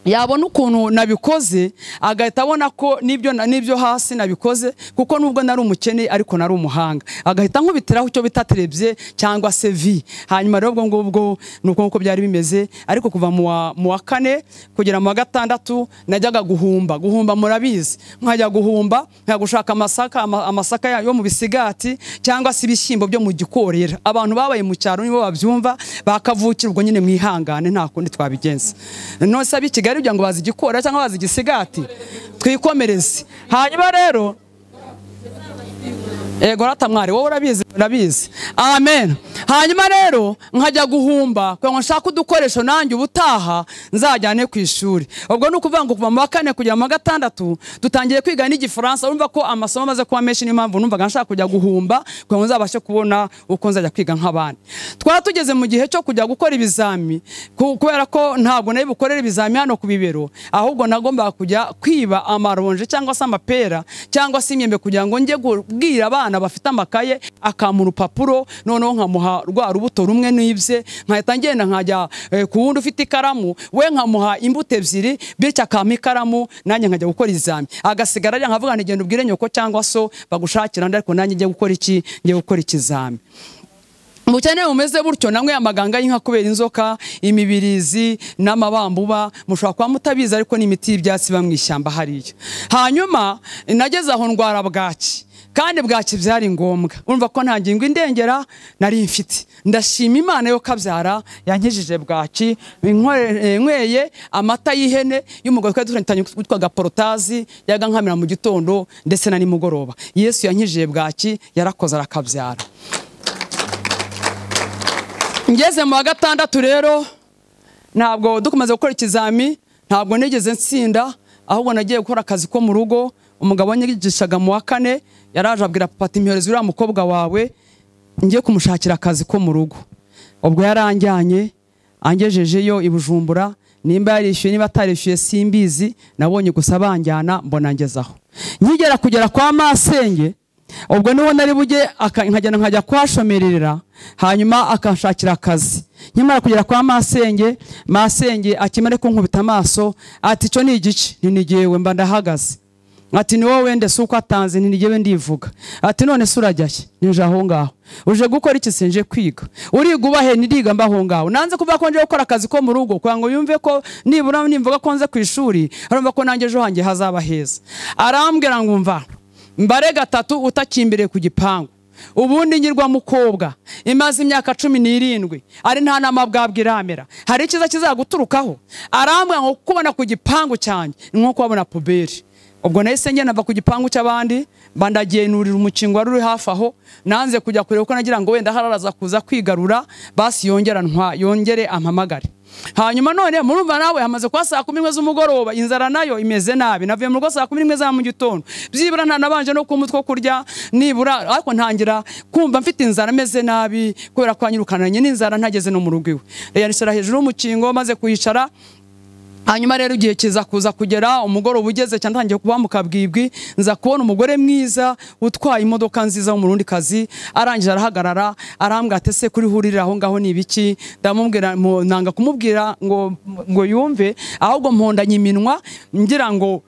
yabona ukuntu nabikoze agahita abona ko nibyo hasi nabikoze, kuko nubwo nari umukene ariko nari umuhanga, agahita nkubitiraho icyo bita terebye cyangwa se vi. Hanyuma rero ubwo nuko byari bimeze. Ariko kuva mu wa 4 kugera mu wa 6 najyaga guhumba murabizi, nkajya guhumba nkajya gushaka amasaka yo mu bisigati cyangwa se ibishyimbo byo mu gikorera. Abantu babaye mu cyaro nibo babyumva bakavukira, ubwo nyine mwihangane nta kundi twabigenza. None sabi Kigali ubugari kugira ngo bazigikora cyangwa bazigisigati twikomereze. Hanyuma rero ego ratamwari wowe urabizi amen. Hanyuma rero nkajya guhumba kugira ngo nshaka udukoresho nanjye ubutaha nzajyane ku ishuri. Ubwo nukuvuga ngo kuva mu wa 4 kugera mu wa 6 dutangiye kwiga n'igifaransa. Urumva ko amasomo amaze kuba menshi, ni impamvu numvaga nshaka kujya guhumba kugira ngo nzabashe kubona uko nzajya kwiga nk'abandi. Twara tugeze mu gihe cyo kujya gukora ibizami, kubera ko ntabwo nayo bukorera ibizami hano ku bibero, ahubwo nagomba kujya kwiba amaronje cyangwa se amapera cyangwa se imyembe kugira ngo njye kubwira abana bafite amakaye akamura urupapuro, noneho nkamuha rwa rubuto rumwe n'ibye, nkahita ngenda nkajya ku wundi ufite ikaramu, we nkamuha imbuto ebyiri, bityo akampa ikaramu nanjye nkajya gukora izami. Agasigara arya nkavuga nti genda ubwire nyoko cyangwa so bagushakira, ariko nanjye njye gukora iki, njye gukora ikizami. Mukene umeze buryo namwe amaganga y'inka kubera inzoka, imibirizi n'amabambuba, mushobora kwa mutabiza ariko n'imiti y'ibyatsi bamwishyamba hariyo. Hanyuma nageze aho ndwara bwaki, kandi bwaki byari ngombwa. Urumva ko nta ngingo indengera nari mfite. Ndashima Imana yo kabyara yankijije bwaki, nkweye amata y'ihene y'umugabo twari dufitanye witwaga Porotazi, yaga nkamira mu gitondo ndetse na nimugoroba. Yesu yankijije bwaki, yarakoze arakabyara. Ngeze mu wa 6 rero ntabwo dukomaze gukora ikizami, ntabwo nigeze nsinda, ahubwo nagiye gukora akazi ko mu rugo. Umugabo wanyigishaga mu wa 4 yaraje abwira papa ati mpereza uriya mukobwa wawe ngiye kumushakira akazi ko mu rugo. Ubwo yaranjyanye angejejeyo i Bujumbura, nimba yarishyuye niba atarishyuye simbizi, nabonye gusa banjyana mbona ngezaho. Nkigera kugera kwa masenge, ubwo niho nari bujye nkajyana nkajya kwashomerera, hanyuma akanshakira akazi. Nyamara kugera kwa masenge akimare kunkubita amaso ati cyo ni igice, ninigewe mba ndahagaze. Ati ni wowe ndese uko atanze, ninigewe ndivuga. Ati none se urajyashye? Nije aho ngaho. Uje gukora iki? Sinje kwiga. Uriga ubahe? Ndiga mbaho ngaho. Nanze kuvuga ko nje gukora akazi ko mu rugo kugira ngo yumve ko nibura nimvuga ko nze ku ishuri arumva ko nanjye ejo hanjye hazaba heza. Arambwira ngo umva mbare 3 utakimbere ku gipangu, ubundi ngirwa mukobwa imaze imyaka 17 ari nta namabwabwa iramera, hari ikiza kizaguturukaho. Arambwira ngo kubona ku gipangu cyanjye nko kubona puberi. Ubwo nahise ngenda nava ku gipangu cy'abandi bandagiye nurira umukingo wari uri hafi aho, nanze kujya kureba ko nagira ngo wenda hararaza kuza kwigarura basi yongere ampamagare. Hanyuma none murumva nawe hamaze kwa saa 11 z'umugoroba, inzara nayo imeze nabi. Navuye mu rugo saa 11 za mu gitondo, byibura nta nabanje no kumutwe kurya nibura, ariko ntangira kumva mfite inzara meze nabi kubera ko anyirukananye n'inzara ntageze no mu rugo iwe. Yanisara hejuru umukingo maze kuyicara. Hanyuma rero igihe kiza kuza kugera, umugoroba ugeze cyane ntangiye kuba mu kabwibwi, nza kubona umugore mwiza utwaye imodoka nziza w'umurundi kazi. Arangije arahagarara arambwira ati se kuri hurira aho ngaho ni ibiki? Ndamubwira nanga kumubwira ngo yumve, ahubwo mpondanye iminwa ngira ngo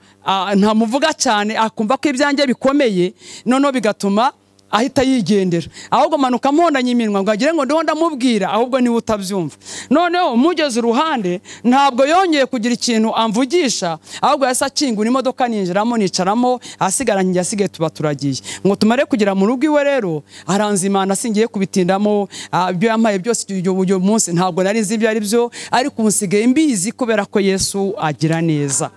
ntamuvuga cyane akumva ko ibyanjye bikomeye, noneho bigatuma ahita yigendera. Ahubwo manuka mpondanye iminwa ngo agire ngo ndiho ndamubwira, ahubwo niwe utabyumva. Noneho mugeze uruhande ntabwo yongeye kugira ikintu amvugisha, ahubwo yasa akingura imodoka ninjiramo nicaramo, asigara njye asigaye tuba turagiye. Ngo tumare kugera mu rugo iwe rero aranze Imana singiye kubitindamo, ibyo yampaye byose uyu munsi ntabwo nari nzi ibyo ari byo, ariko unsigaye mbizi kubera ko Yesu agira neza.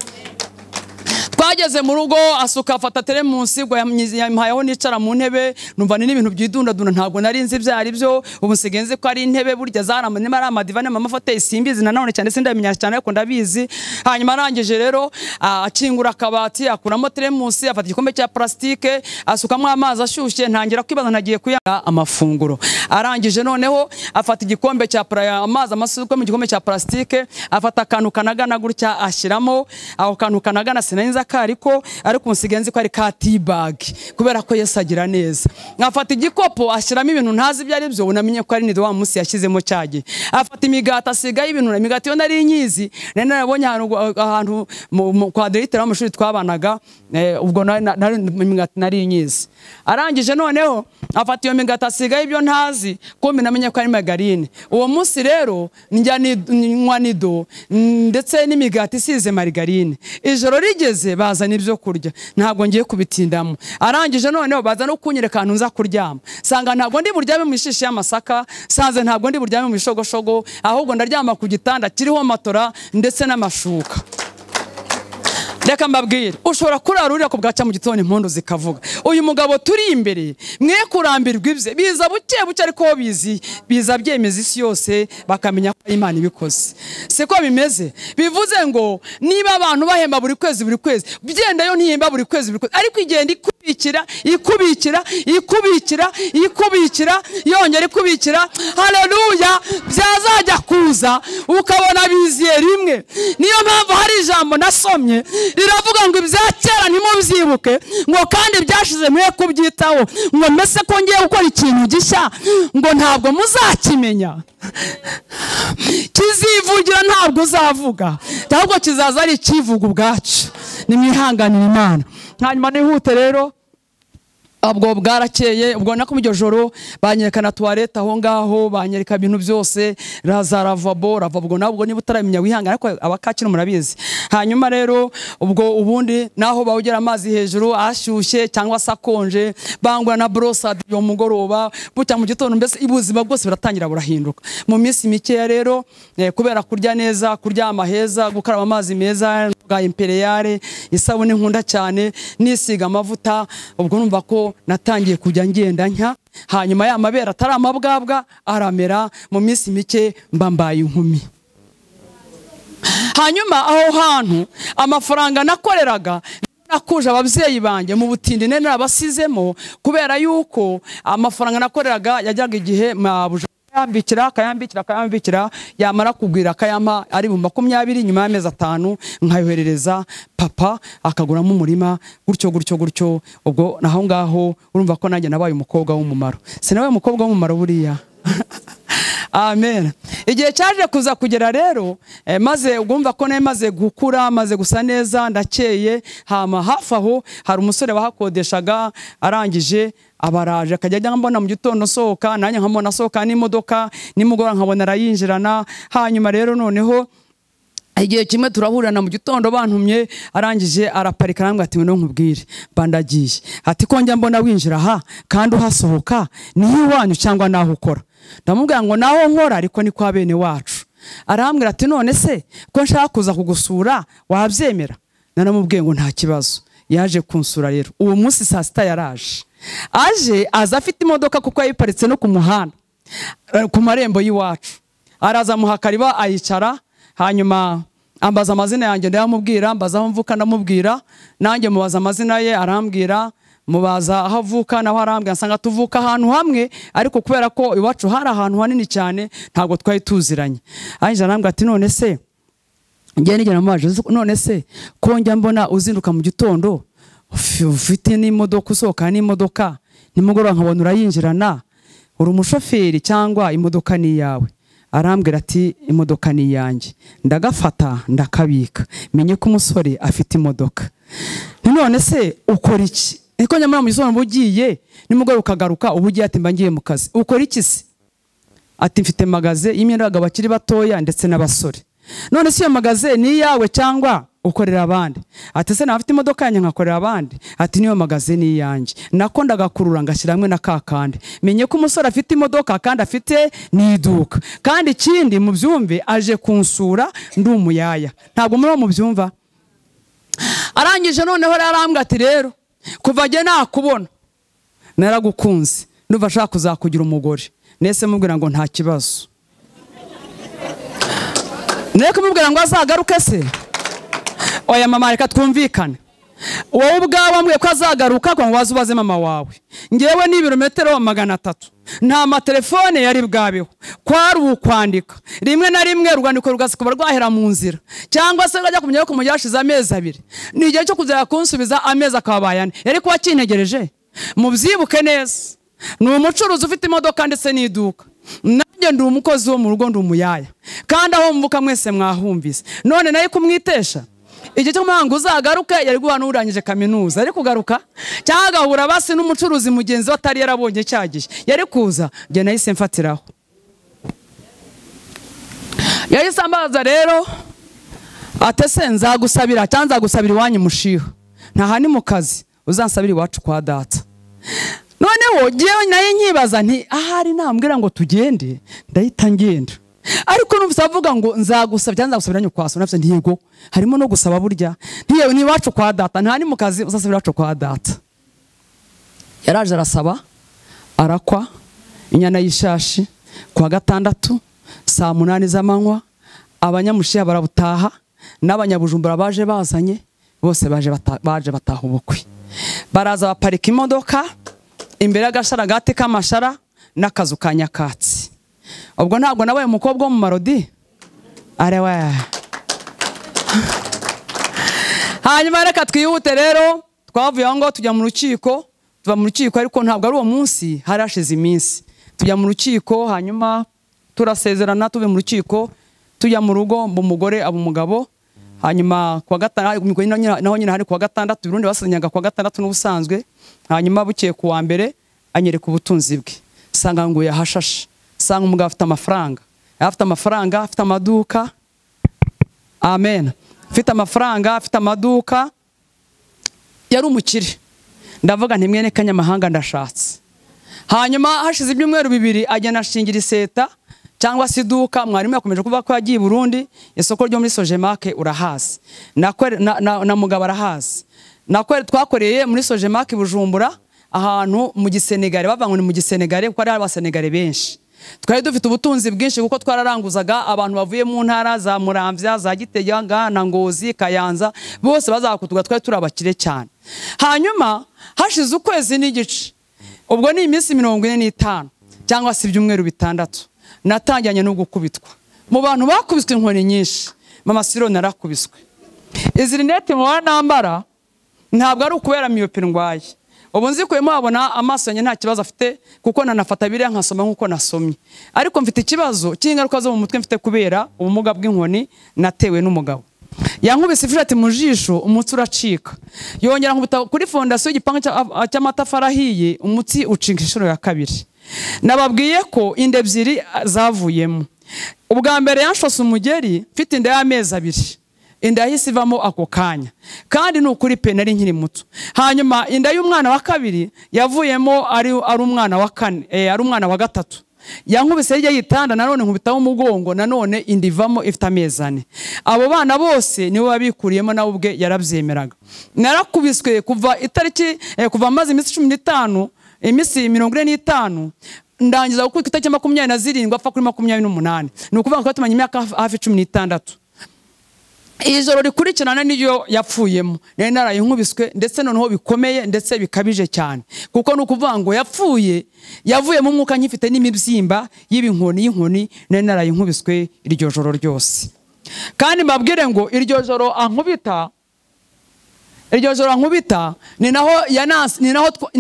Twageze mu rugo asuka afata teremunsi ngo yampayeho nicara mu ntebe, numva ni ibintu byidundaduna ntabwo nari nzi byari byo. Ubu nsigenze ko ari intebe burya zaramane ari amadivane amafate simbizi nanone cyane sindamenya cyane ariko ndabizi. Hanyuma arangije rero akingura akabati akuramo teremunsi, afata igikombe cya plastike asukamo amazi ashyushye, ntangira kwibaza nagiye kuyanga amafunguro. Arangije noneho afata igikombe cya amazi amasuko mu gikombe cya plastike, afata akantu kanagana gutya ashyiramo, aho kantu kanagana sinanza ariko unsigenze ko ari ka teabag kubera ko Yesu agira neza. Afata igikopo ashyiramo ibintu ntazi ibyo ari byo, unamenye ko ari nido wa munsi yashyizemo cyage. Afata imigati asigaye ibintu, imigati yo nari inyizi nari nabonye ahantu kwa directeur w'amashuri twabanaga, ubwo imigati nari inyizi. Arangije noneho afata iyo migati asigaye ibyo ntazi, kumbe namenye ko ari margarine. Uwo munsi rero njya nywa nido ndetse n'imigati isize margarine. Ijoro rigeze bazana ibyo kurya, ntabwo ngiye kubitindamo. Arangije noneho baza no kunyereka ahantu nza kuryama, sanga ntabwo ndi buryame mu ishishi y'amasaka, sanze ntabwo ndi buryame mu bishogoshogo, ahubwo ndaryama ku gitanda kiriho matora ndetse n'amashuka. reka mbabwire ushobora kurara urira ku bwaca mu gitondo impundu zikavuga. Uyu mugabo turi imbere mwe kurambirwa ibye biza buke buke ariko biza byemeza isi yose bakamenya ko Imana ibikoze. Siko bimeze, bivuze ngo niba abantu bahemba buri kwezi byenda yo ntihemba buri kwezi ariko igenda ikubikira yongera ikubikira. Haleluya, byazajya kuza ukabona biziye rimwe. Niyo mpamvu hari ijambo nasomye riravuga ngo ibya kera ntimubyibuke ngo kandi byashize mwe kubyitaho ngo mbese ko ngiye gukora ikintu gishya ngo ntabwo muzakimenya. Kizivugira ntabwo uzavuga, ahubwo kizaza ari ikivuga ubwacu. Nimwihanganire Imana. Hanyuma nihute rero, ubwo bwarakeye, ubwo nako mu joro banyerekana toilette aho ngaho, banyereka ibintu byose, ravabo nabwo niba utaramenya wihangana ariko abakakira murabizi. Hanyuma rero ubwo ubundi naho bawugera amazi hejuru ashyushye cyangwa sakonje, bangwa na brosade yo mugoroba bucya mu gitondo, mbese ibuzima bwose biratangira burahinduka. Mu minsi mike rero kubera kurya neza, kuryama heza, gukaraba amazi meza bwa imperiale, isabune nkunda cyane, nisiga amavuta, ubwo numva ko natangiye kujya ngenda nka. Hanyuma ya mabera atari amabwabwa aramera, mu minsi mike mbambaye inkumi. Hanyuma aho hantu amafaranga nakoreraga nakuje ababyeyi banjye mu butindi nene nabasizemo, kubera yuko amafaranga nakoreraga yajyaga igihe mabuja akayambikira yamara kugwira akayama ari mu 20 nyuma y'amezi 5 nkayoherereza papa akaguramo umurima gutyo. Ubwo naho ngaho urumva ko nanjye nabaye umukobwa w'umumaro. Sinabaye umukobwa w'umumaro buriya. Amen. Igihe cyaje kuza kugera rero maze ugumva ko maze gukura, maze gusa neza, ndakeye. Hama hafi aho hari umusore wahakodeshaga, arangije abaraje akajya mbona mu gitondo sohoka, nanjye nkabona sohoka n'imodoka, nimugora nkabona arayinjirana. Hanyuma rero noneho igihe kimwe turahurana mu gitondo bantumye, arangije araparika namwe ati no nkubwire bandagiye, ati ko njya mbona winjira ha kandi uhasohoka ni iwanyu cyangwa naho ukora. Ndamubwira ngo naho nkora ariko ni kwa bene wacu. Arambwira ati none se ko nshaka kuza kugusura wabyemera? Naramubwiye ngo nta kibazo. Yaje kunsura rero uwo munsi saa 6 yaraje, aje aza afite imodoka kuko yayiparitse no ku muhanda ku marembo y'iwacu. Araza muhakariba ayicara, hanyuma ambaza amazina yanjye ndamubwira, ambaza aho mvuka ndamubwira, nanjye mubaza amazina ye arambwira, mubaza aho avuka naho arambwira, nsanga tuvuka ahantu hamwe ariko kubera ko iwacu hari ahantu hanini cyane ntabwo twari tuziranye. Aje arambwira ati none se ngiye nigera mubaje, none se ko njya mbona uzinduka mu gitondo ufite n'imodoka, usohoka n'imodoka, nimugoroba nkabona urayinjirana, uri umushoferi cyangwa imodoka ni yawe? Arambwira ati imodoka ni yanjye. Ndagafata ndakabika, menye ko umusore afite imodoka. None se ukora iki? Niko nyamara mu gitondo bugiye nimugoroba ukagaruka, ubugiye ati mba ngiye mu kazi. Ukora iki se? Ati mfite magaze y'imyenda y'abakiri batoya ndetse n'abasore. None se iyo magaze ni yawe cyangwa ukorera abandi? Ati se nafite imodoka yanjye nkakorera abandi? Ati niyo magaze ni yanjye. Nako ndagakurura ngashyira hamwe na kakande. Menye ko umusore afite imodoka kandi afite n'iduka, kandi ikindi mu byumve aje kunsura ndi umuyaya. Ntabwo muri mu byumva. Arangije noneho arambwira ati rero kuva jye nakubona naragukunze, nuva ashaka kuzakugira umugore. Nese mubwira ngo nta kibazo. Neka mubwira ngo azagaruke se? Oya mama reka twumvikane. Wowe ubwawe ambwiye ko azagaruka ngo wazubaze mama wawe. Ngewe ni ibirometero 300. Nta matelefone yari bwabeho. Kwari ukwandika. Rimwe na rimwe urwandiko rugasikuba rwahera mu nzira. Cyangwa se ngajya kumenya ko mujyashize amezi 2. Ni igihe cyo kuzaya kunsubiza amezi akabayane. Yari kwa kintegereje. Mubyibuke neza. Ni umucuruzi ufite imodoka ndetse n'iduka. Nanjye ndi umukozi wo mu rugo ndi umuyaya. Kandi aho mvuka mwese mwahumvise. None naye kumwitesha. Igihe cyo mwangu uzagaruke yari guhana urangije kaminuza, ari kugaruka cyangwa agahura basi n'umucuruzi mugenzi we atari yarabonye cyagiye, yari kuza nge nahise mfatiraho. Yahise ambaza rero atese nzagusabira cyangwa nzagusabira iwanyu mushiha, nta hani mu kazi uzansabira iwacu kwa data. Noneho ngewe naye nkibaza nti ahari nambwira ngo tugende ndahita ngenda. ariko numvise avuga ngo nzagusabira nzagusabira nyukwaso nafse ntiyego harimo no gusaba burya ntiyewe ni wacu kwa data nta ni mu kazi uzasabira wacu kwa data. Yaraje arasaba arakwa inyana y'ishashi kwa gatandatu saa 8 z'amanywa abanyamushiya barabutaha n'abanyabujumbura baje bazanye bose baje bataha ubukwe. Baraza baparika imodoka imbere y'agasharagati k'amashara n'akazu ka nyakatsi. Ubwo ntabwo nabaye umukobwa wo mu marodi arewe. Hanyuma reka twihute rero twavuye aho ngo tujya mu rukiko. Tuva mu rukiko ariko ntabwo ari uwo munsi harashize iminsi. Tujya mu rukiko hanyuma turasezerana tuve mu rukiko tujya mu rugo umugore abo umugabo. Hanyuma kwa gatandatu naho nyine hari kwa gatandatu Burundi basanyaga kwa gatandatu n'ubusanzwe. Hanyuma bukeye ku wa mbere anyereka ubutunzi bwe. Sanga ngo yahashashe. Sanga umugabo afite amafaranga. Afite amafaranga, afite amaduka. Amen. Afite amafaranga, afite amaduka. Yari umukire. Ndavuga nti mwene kanyamahanga ndashatse. Hanyuma hashize ibyumweru 2 ajya ashingira iseta cyangwa se iduka. Mwarimu yakomeje kuvuga ko yagiye Burundi. Isoko ryo muri Sojemake urahazi. Na mugabo arahazi. Twakoreye muri Sojemake Bujumbura ahantu mu Gisenegale. Bavanga ni mu Gisenegale kuko ari abasenegale benshi. Twari dufite ubutunzi bwinshi kuko twararanguzaga abantu bavuye mu ntara za Muramvya za Gitega na Ngozi Kayanza bose bazakutuga twari turabakire cyane. Hanyuma hashize ukwezi n'igice ubwo ni iminsi 45 cyangwa se ibyumweru 6 natangiranye no gukubitwa mu bantu bakubiswe inkoni nyinshi. Mama Siro narakubiswe. Izi rinete mu nambara ntabwo ari ukubera myope ndwaye. Ubu nzikuyemo abona amaso yanjye nta kibazo afite kuko nanafata biriya nkasoma nkuko nasomye. Ariko mfite ikibazo cy'ingaruka zo mu mutwe mfite kubera ubumuga bw'inkoni natewe n'umugabo. Yankubise ifirati mu jisho umutsi uracika. Yongera nkubita kuri fondasiyo y'igipanga cy'amatafari ahiye umutsi ucinga inshuro ya 2. Nababwiye ko inda 2 zavuyemo. Ubwa mbere yanshose umugeri mfite inda y'amezi 2. Inda yahise ivamo ako kanya kandi n'ukuri pe nari nkiri muto. Hanyuma inda y'umwana wa 2 yavuyemo ari umwana wa 4 ari umwana wa 3. Yankubise hirya yitanda nanone nkubitaho umugongo nanone inda ivamo ifite amezi 4. Abo bana bose nibo babikuriyemo nawe ubwe yarabyemeraga. Narakubiswe kuva itariki kuva amazi iminsi 15 iminsi 45 ndangiza gukubita itariki 27 apfa kuri 28. Ni ukuvuga ko tumanye imyaka hafi 16. Ijoro rikurikirana niyo yapfuyemo. Nari naraye nkubiswe ndetse noneho bikomeye ndetse bikabije cyane. Kuko nukuvuga ngo yavuye mu mwuka nkifite n'imibyimba y'inkoni nari naraye nkubiswe iryo joro ryose. Kandi mbabwire ngo iryo joro ankubita ni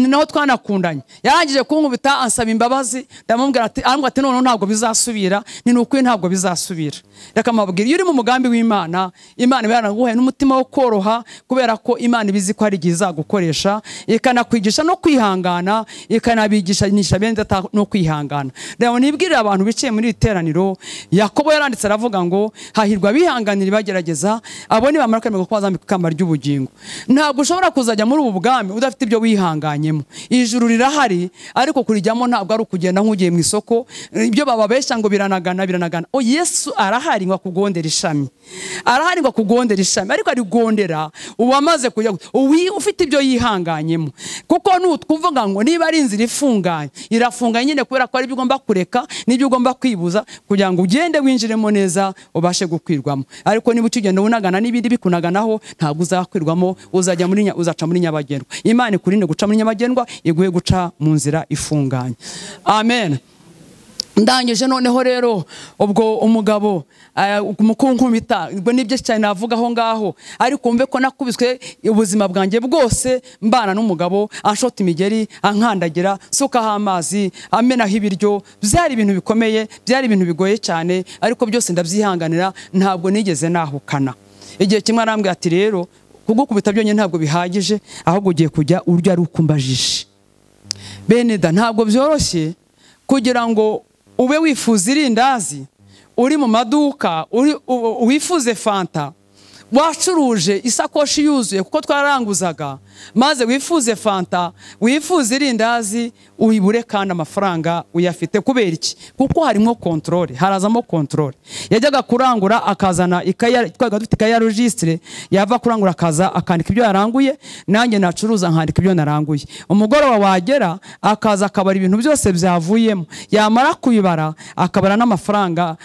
naho twanakundanye. Yarangije kunkubita ansaba imbabazi ndamubwira ati none ntabwo bizasubira. Ni nuko ntabwo bizasubira. Reka mbabwire iyo uri mu mugambi w'Imana, Imana yaranaguhaye n'umutima wo koroha kubera ko Imana ibizi ko ari giza gukoresha ikanakwigisha no kwihangana ikanabigisha nisha bende no kwihangana. Rero nibwirira abantu biciye muri iteraniro Yakobo yaranditse aravuga ngo hahirwa bihanganira bagerageza abo ni bamara kwemera ko bazambika ikamba ry'ubugingo. Ntabwo ushobora kuzajya muri ubu bwami udafite ibyo wihanganyemo. Ijuru rirahari ariko kurijyamo ntabwo ari ukugenda nk'ugiye mu isoko ibyo bababesha ngo biranagana. Yesu arahari ngo akugondera ishami. Arahari ngo akugondera ishami ariko arigondera ubamaze kujya ufite ibyo yihanganyemo. Kuko nutwuvuga ngo niba ari inzira ifunganye irafunganye nyine kubera ko ari byo ugomba kureka n'ibyo ugomba kwibuza kugira ngo ugende winjiremo neza ubashe gukwirwamo. Ariko niba ukigenda unagana n'ibindi bikunaganaho ntabwo uzakwirwamo uzaca muri nyabagendwa. Imana ikurinde guca muri nyabagendwa iguhe guca mu nzira ifunganye. Amen. Ndangije noneho rero ubwo umugabo mukunkubita ubwo nibyo cyane navuga aho ngaho ariko umve ko nakubiswe ubuzima bwanjye bwose mbana n'umugabo anshota imigeri ankandagira sukaho amazi amenaho ibiryo. Byari ibintu bikomeye, byari ibintu bigoye cyane ariko byose ndabyihanganira ntabwo nigeze nahukana. Igihe kimwe arambwira ati rero kugukubita byonyine ntabwo bihagije ahubwo ugiye kujya urya ari ukumbajishe. Beneda ntabwo byoroshye kugira ngo ube wifuza irindazi uri mu maduka wifuze fanta wacuruje isakoshi yuzuye kuko twararanguzaga maze wifuze fanta, wifuze irindazi, uyibure kandi amafaranga uyafite. Kubera iki? Kuko harimo controle, harazamo controle. Yajyaga kurangura akazana ikaya, twaga dufite ikaya registre, yava kurangura akaza akandika ibyo yaranguye, nanjye nacuruza nkandika ibyo naranguye. Umugoroba wagera akaza akabara ibintu byose byavuyemo, yamara kuyibara akabara n'amafaranga,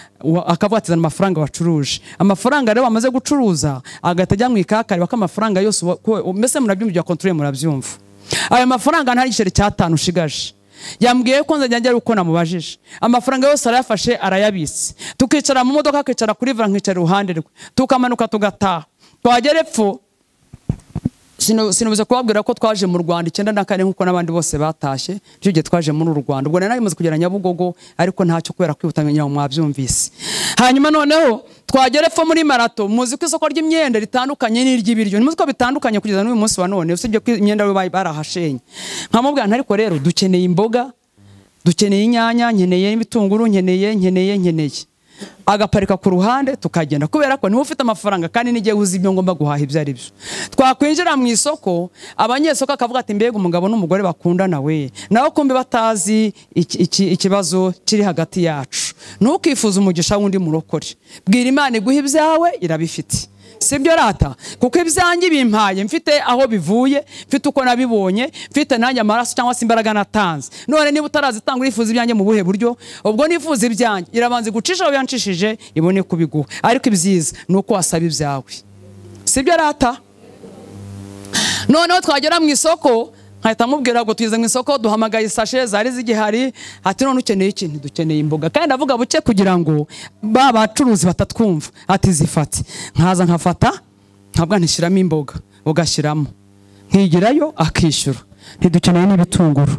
akavuga amafaranga wacuruje. Amafaranga rero bamaze gucuruza agatajya mu ikakari baka amafaranga yose, mbese murabyumva bya controle, murabyumva. Ayo mafaranga nta giceri cya 5 ushigaje. Yambwiye ko nzajya njya uko namubajije. Amafaranga yose arayafashe arayabitse. Tukicara mu modoka, akicara kuri vara, nkicara iruhande rwe, tukamanuka tugataha. Twagera epfo, sinubuze kubabwira ko twaje mu Rwanda 94 nkuko nabandi bose batashye. Cyo gihe twaje muri Rwanda, ubwo nari maze kugera Nyabugogo, ariko ntacyo kubera kwihutanya mwabyumvise. Hanyuma noneho twagera epfo muri marato, muzi ko isoko ry'imyenda ritandukanye n'iry'ibiryo, nimuzi ko bitandukanye kugeza n'uyu munsi wa none, usibye ko imyenda we barahashenye. Nkamubwira ariko rero dukeneye imboga, dukeneye inyanya, nkeneye ibitunguru, nkeneye. Agaparika ku ruhande tukagenda, kubera ko niwe ufite amafaranga kandi n'igihe uzi ibyo ngomba guhaha ibyo ari byo. Twakwinjira mu isoko, abanyesoko akavuga ati mbega umugabo n'umugore bakundana we, nawe kumbe batazi ikibazo kiri hagati yacu. Ntukifuza umugisha wundi murokore, bwira Imana iguha ibyawe irabifite. Sibyo rata? Kuko ibyanjye bimpaye, mfite aho bivuye, mfite uko nabibonye, mfite nanjye amaraso cyangwa se imbaraga natanze. None niba utarazitanga urifuza ibyanjye mu buhe buryo? Ubwo nifuza ibyanjye, irabanze gucisha aho yanshishije ibone kubiguha. Ariko ibyiza nuko wasaba ibyawe. Sibyo rata? Noneho twagera mu isoko, nkahita mubwira ngo tuyize mu isoko, duhamagaye isashe zari zigihari, ati none ukeneye iki? Dukeneye imboga. Kandi ndavuga buke kugira ngo ba bacuruzi batatwumva, ati zifate. Nkaza nkafata, nkabwa ntishyiramo imboga, ugashyiramo, nkigirayo akishyura. Ntidukeneye n'ibitunguru,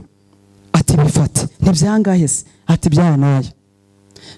ati bifate. Ntibyangahe se? Ati byanaye.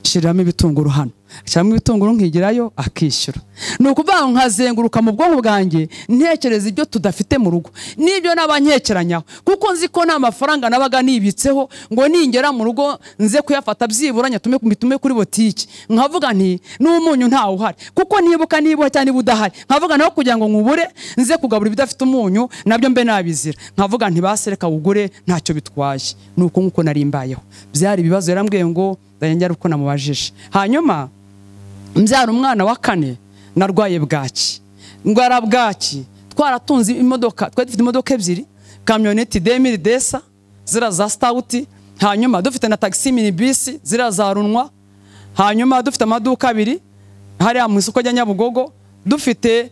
Shiramo ibitunguru hano, cyangwa ibitunguru nkigirayo akishyura. Nukuvuga nkazenguruka mu bwonko bwanjye ntekereza ibyo tudafite mu rugo, nibyo nabanyekeranyaho, kuko nzi ko nta mafaranga nabaga nibitseho ngo ningera mu rugo nze kuyafata byiburanya tume kuri botiki. Nkavuga nti n'umunyu ntawo uhari, kuko nibuka niba cyane budahari, nkavuga naho kugira ngo nkubure nze kugabura ibidafite umunyu nabyo mbe nabizira. Nkavuga nti basereka ugure ntacyo bitwaye. Nuko nkuko narimbayeho. Byari ibibazo yarambwiye ngo ndayengera uko namubajije. Hanyuma mbyara umwana wa 4, narwaye bwaki. Ndwara bwaki, twaratunze imodoka, twari dufite imodoka 2, kamyoneti 2010 zira za Stout, hanyuma dufite na taxi minibus zira za Runwa, hanyuma dufite amaduka 2 hari mu isoko rya Nyabugogo, dufite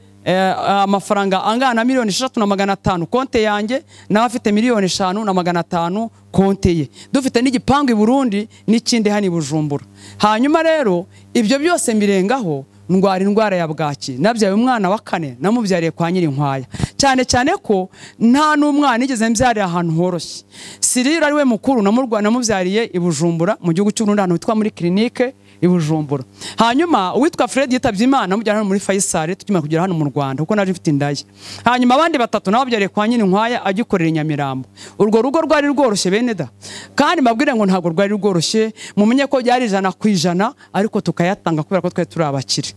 amafaranga angana na 3,500,000 konte yanjye, nawe afite 5,500,000 konte ye. Dufite n'igipangu i Burundi n'ikindi hani Bujumbura. Hanyuma rero ibyo byose mbirengaho, ndwara indwara ya bwaki. Nabyaye umwana wa 4, namubyariye kwa Nyirinkwaya. Cyane ko nta n'umwana igeze mbyarira ahantu horoshye. Sirira ari we mukuru, namubyariye i Bujumbura mu gihugu cy'u Burundi, ahantu hitwa muri clinique i Bujumbura. Hanyuma uwitwa Fred yitabye Imana, namujyana muri Faisal tukimara kugera hano mu Rwanda, kuko naje mfite indaye. Hanyuma abandi 3 nababyariye kwa Nyirinkwaya agikorera Nyamirambo. Urwo rugo rwari rworoshye bene da, kandi mbabwire ngo ntabwo rwari rworoshye, mumenye ko byari 100%, ariko tukayatanga kubera ko twari turi abakire.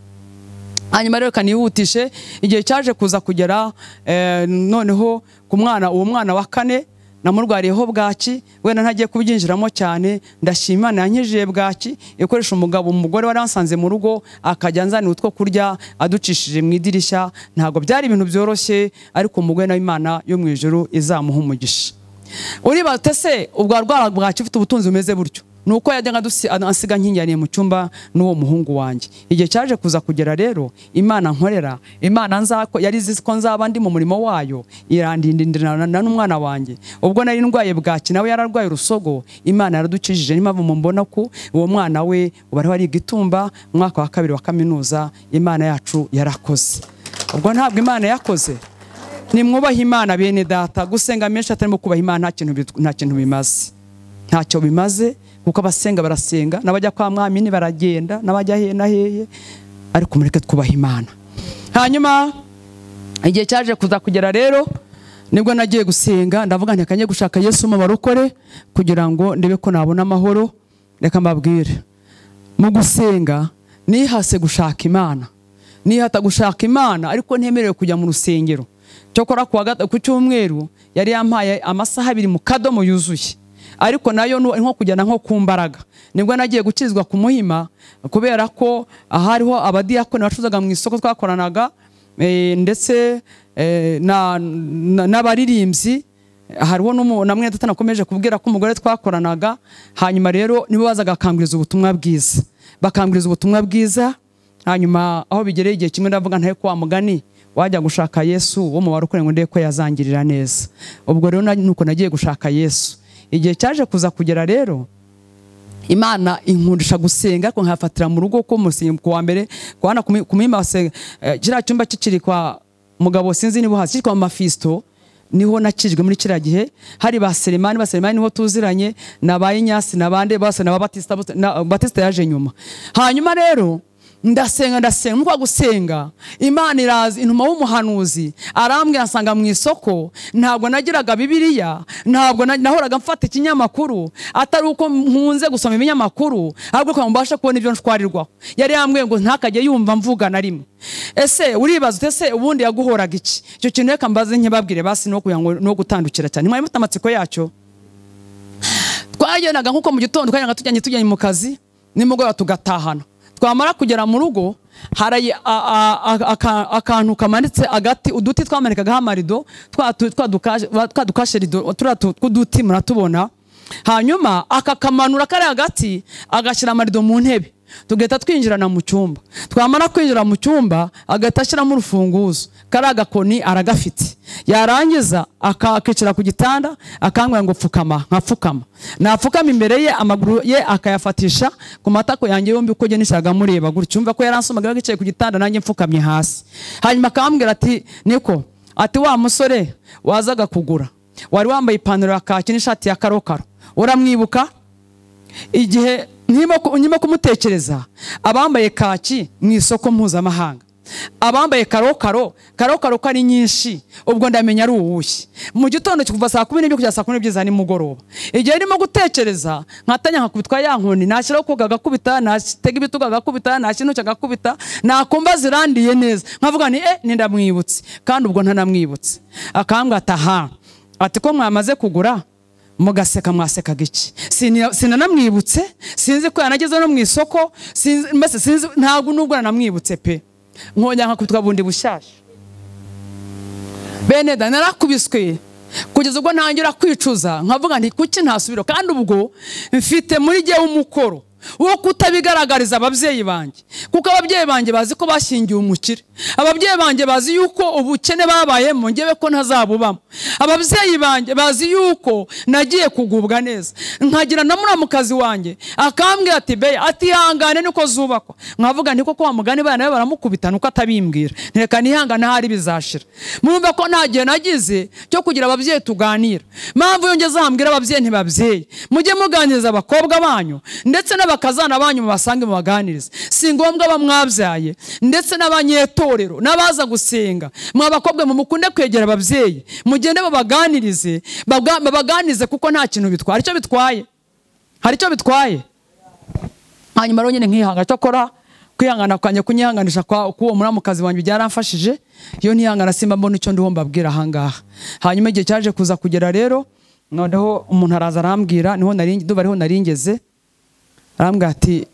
Hanyuma rero kanihutishe, igihe cyaje kuza kugera noneho ku mwana, uwo mwana wa 4 namurwariyeho bwaki, wenda ntagiye kubyinjiramo cyane. Ndashima Imana yankijije bwaki, ikoresha umugore wari ansanze mu rugo akajya nzana utwo kurya aducishije mu idirishya. Ntago byari ibintu byoroshye, ariko umugore na Imana yo mu ijuru izamuha umugisha. Uri batese ubwo arwara bwaki ufite ubutunzi bumeze buryo, nuko yajyaga ansiga nkinyariye mu cyumba n'uwo muhungu wanjye. Igihe cyaje kuza kugera rero, Imana nkorera, Imana nzako yari izi ko nzaba ndi mu murimo wayo, irandindirana n'umwana wanjye. Ubwo nari ndwaye bwaki, nawe yararwaye urusogo, Imana yaradukijije. Nimpamvu mumbona ko uwo mwana we ubari wari Gitumba mwaka wa 2 wa kaminuza. Imana yacu yarakoze. Ubwo ntabwo Imana yakoze, nimwubaha Imana bene data. Gusenga menshi atarimo kubaha Imana nta kintu bimaze, ntacyo bimaze. Kuko abasenga barasenga, nabajya kwa mwami baragenda, nabajya heye, ariko mureke twubaha Imana. Hanyuma igihe cyaje kuza kugera rero, nibwo nagiye gusenga, ndavuga nti kanye gushaka Yesu mu barokore kugira ngo ndebe ko nabona amahoro. Reka mbabwire, mu gusenga nihase gushaka Imana, nihata gushaka Imana, ariko ntemerewe kujya mu rusengero. cyokora ku cyumweru yari yampaye amasaha 2 mu kadomo yuzuye, ariko nayo nko kujyana nko ku mbaraga. Nibwo nagiye gukizwa ku Muhima, kubera ko ahariho abadiyakoni bacuzaga mu isoko twakoranaga, ndetse n'abaririmbyi. Hariho namwe tutanakomeje kubwira ko umugore twakoranaga. Hanyuma rero nibo bazaga bakambwiriza ubutumwa bwiza, bakambwiriza ubutumwa bwiza. Hanyuma aho bigereye igihe kimwe ndavuga ntaye kwa mugani wajya gushaka Yesu wo mu barokore ngo ndeko yazangirira neza. Ubwo rero nuko nagiye gushaka Yesu. Igihe cyaje kuza kugera rero, Imana inkundisha gusenga ko nkafatira mu rugo ko musenga ku wa mbere kwana kumima kira cyumba kikiri kwa mugabo sinzi nibo hasi kwa Mafisto, niho nakijwe muri kira gihe. Hari ba Selemani niho tuziranye, nabaye Nyasi nabande bose na Batista yaje nyuma. Hanyuma rero ndasenga nuko gusenga, Imana iraza intuma w'umuhanuzi arambwira nsanga mu isoko. Ntabwo nagiraga Bibiliya, ntabwo nahoraga mfata ikinyamakuru, atari uko nkunze gusoma ibinyamakuru, ahubwo ko mbasha kubona ibyo ntwarirwaho. Yari yambwiye ngo ntakajye yumva mvuga na rimwe. Ese uribaza utese ubundi yaguhoraga iki? Icyo kintu reka mbaze nkibabwire basi no kuyango no gutandukira cyane. Mwari mutamatsiko yacyo. Twagendaga nkuko mu gitondo kanyanga tujyanye mu kazi, nimugoroba tugatahana. Twamara kugera mu rugo, haraye akantu kamanitse agati, uduti twamanikaga amarido twadukashe rido tw'uduti muratubona. Hanyuma akakamanura kare agati agashyira amarido mu ntebe, tugahita twinjirana mu cyumba. Twamara kwinjira mu cyumba agatashyiramo urufunguzo, kari agakoni aragafite. Yarangiza akakicira ku gitanda akangwa ngo pfukama, nkapfukama. Napfukama imbere ye, amaguru ye akayafatisha ku matako yanjye yombi uko genishaga mureba gutyo. Umva ko yaransomaga gicaye ku gitanda nanjye mfukamye hasi. Hanyuma akambwira ati niko, ati wa musore wazaga kugura, wari wambaye ipantaro ya kaki n'ishati ya karokaro, uramwibuka? Igihe nyuma kumutekereza, abambaye kaki mu isoko mpuzamahanga, abambaye karokaro ko ari nyinshi, ubwo ndamenya ari uwushye. Mu gitondo kuva saa 12 kugeza saa 12 za nimugoroba, igihe ndimo gutekereza nkatanya nkakubitwa ya nkoni, nashyiraho ko gagakubita, natega ibituga gakubita, nashyino cyagakubita, nakumva zirandiye neza, nkavuga ni ndamwibutse, kandi ubwo ntanamwibutse. Akambwa ataha, ati ko mwamaze kugura mugaseka, mwasekaga iki? Sinanamwibutse, sinzi ko yanageze no mu isoko, sinzi ntabwo nubwo namwibutse pe. Nkongera nkakubitwa bundi bushyashya. Bene da narakubiswe kugeza ubwo ntangira kwicuza, nkavuga nti kuki ntasubiro, kandi ubwo mfite muri gihe umukoro wo kutabigaragariza ababyeyi banjye, kuko ababyeyi banjye bazi ko bashingiye umukire. Ababyeyi banjye bazi yuko ubukene babayemo ngewe ko ntazabubamo. Ababyeyi banjye bazi yuko nagiye kugubwa neza. Nkagira na muramukazi wanjye akambwira ati be, ati hangane niko zubakwa. Nkavuga nti koko wa mugani bana baramukubita nuko atabimbwira, ntireka nihangana hari bizashira. Murumva ko ntagiye nagize cyo kugira ababyeyi tuganira. Mpamvu yongeza hambwira ababyeyi ntibabyeyi, mujye muganiriza abakobwa banyu ndetse bakazana banyu mubasange mubaganirize. Si ngombwa bamwabyaye ndetse n'abanyetorero n'abaza gusenga, mwabakobwa mukunde kwegera ababyeyi, mugende babaganirize, babaganize kuko nta kintu bitwara. Icyo bitwaye, hari icyo bitwaye. Hanyuma rero nyine nkihanga cyokora kwihangana kwanye kunyihanganisha kwa uwo muramukazi wanjye byaramfashije. Iyo ntihangana simba mbona icyo ndiho mbabwira ahangaha. Hanyuma igihe cyaje kuza kugera rero, noneho umuntu araza arambwira, niho naringeze, arambwira ati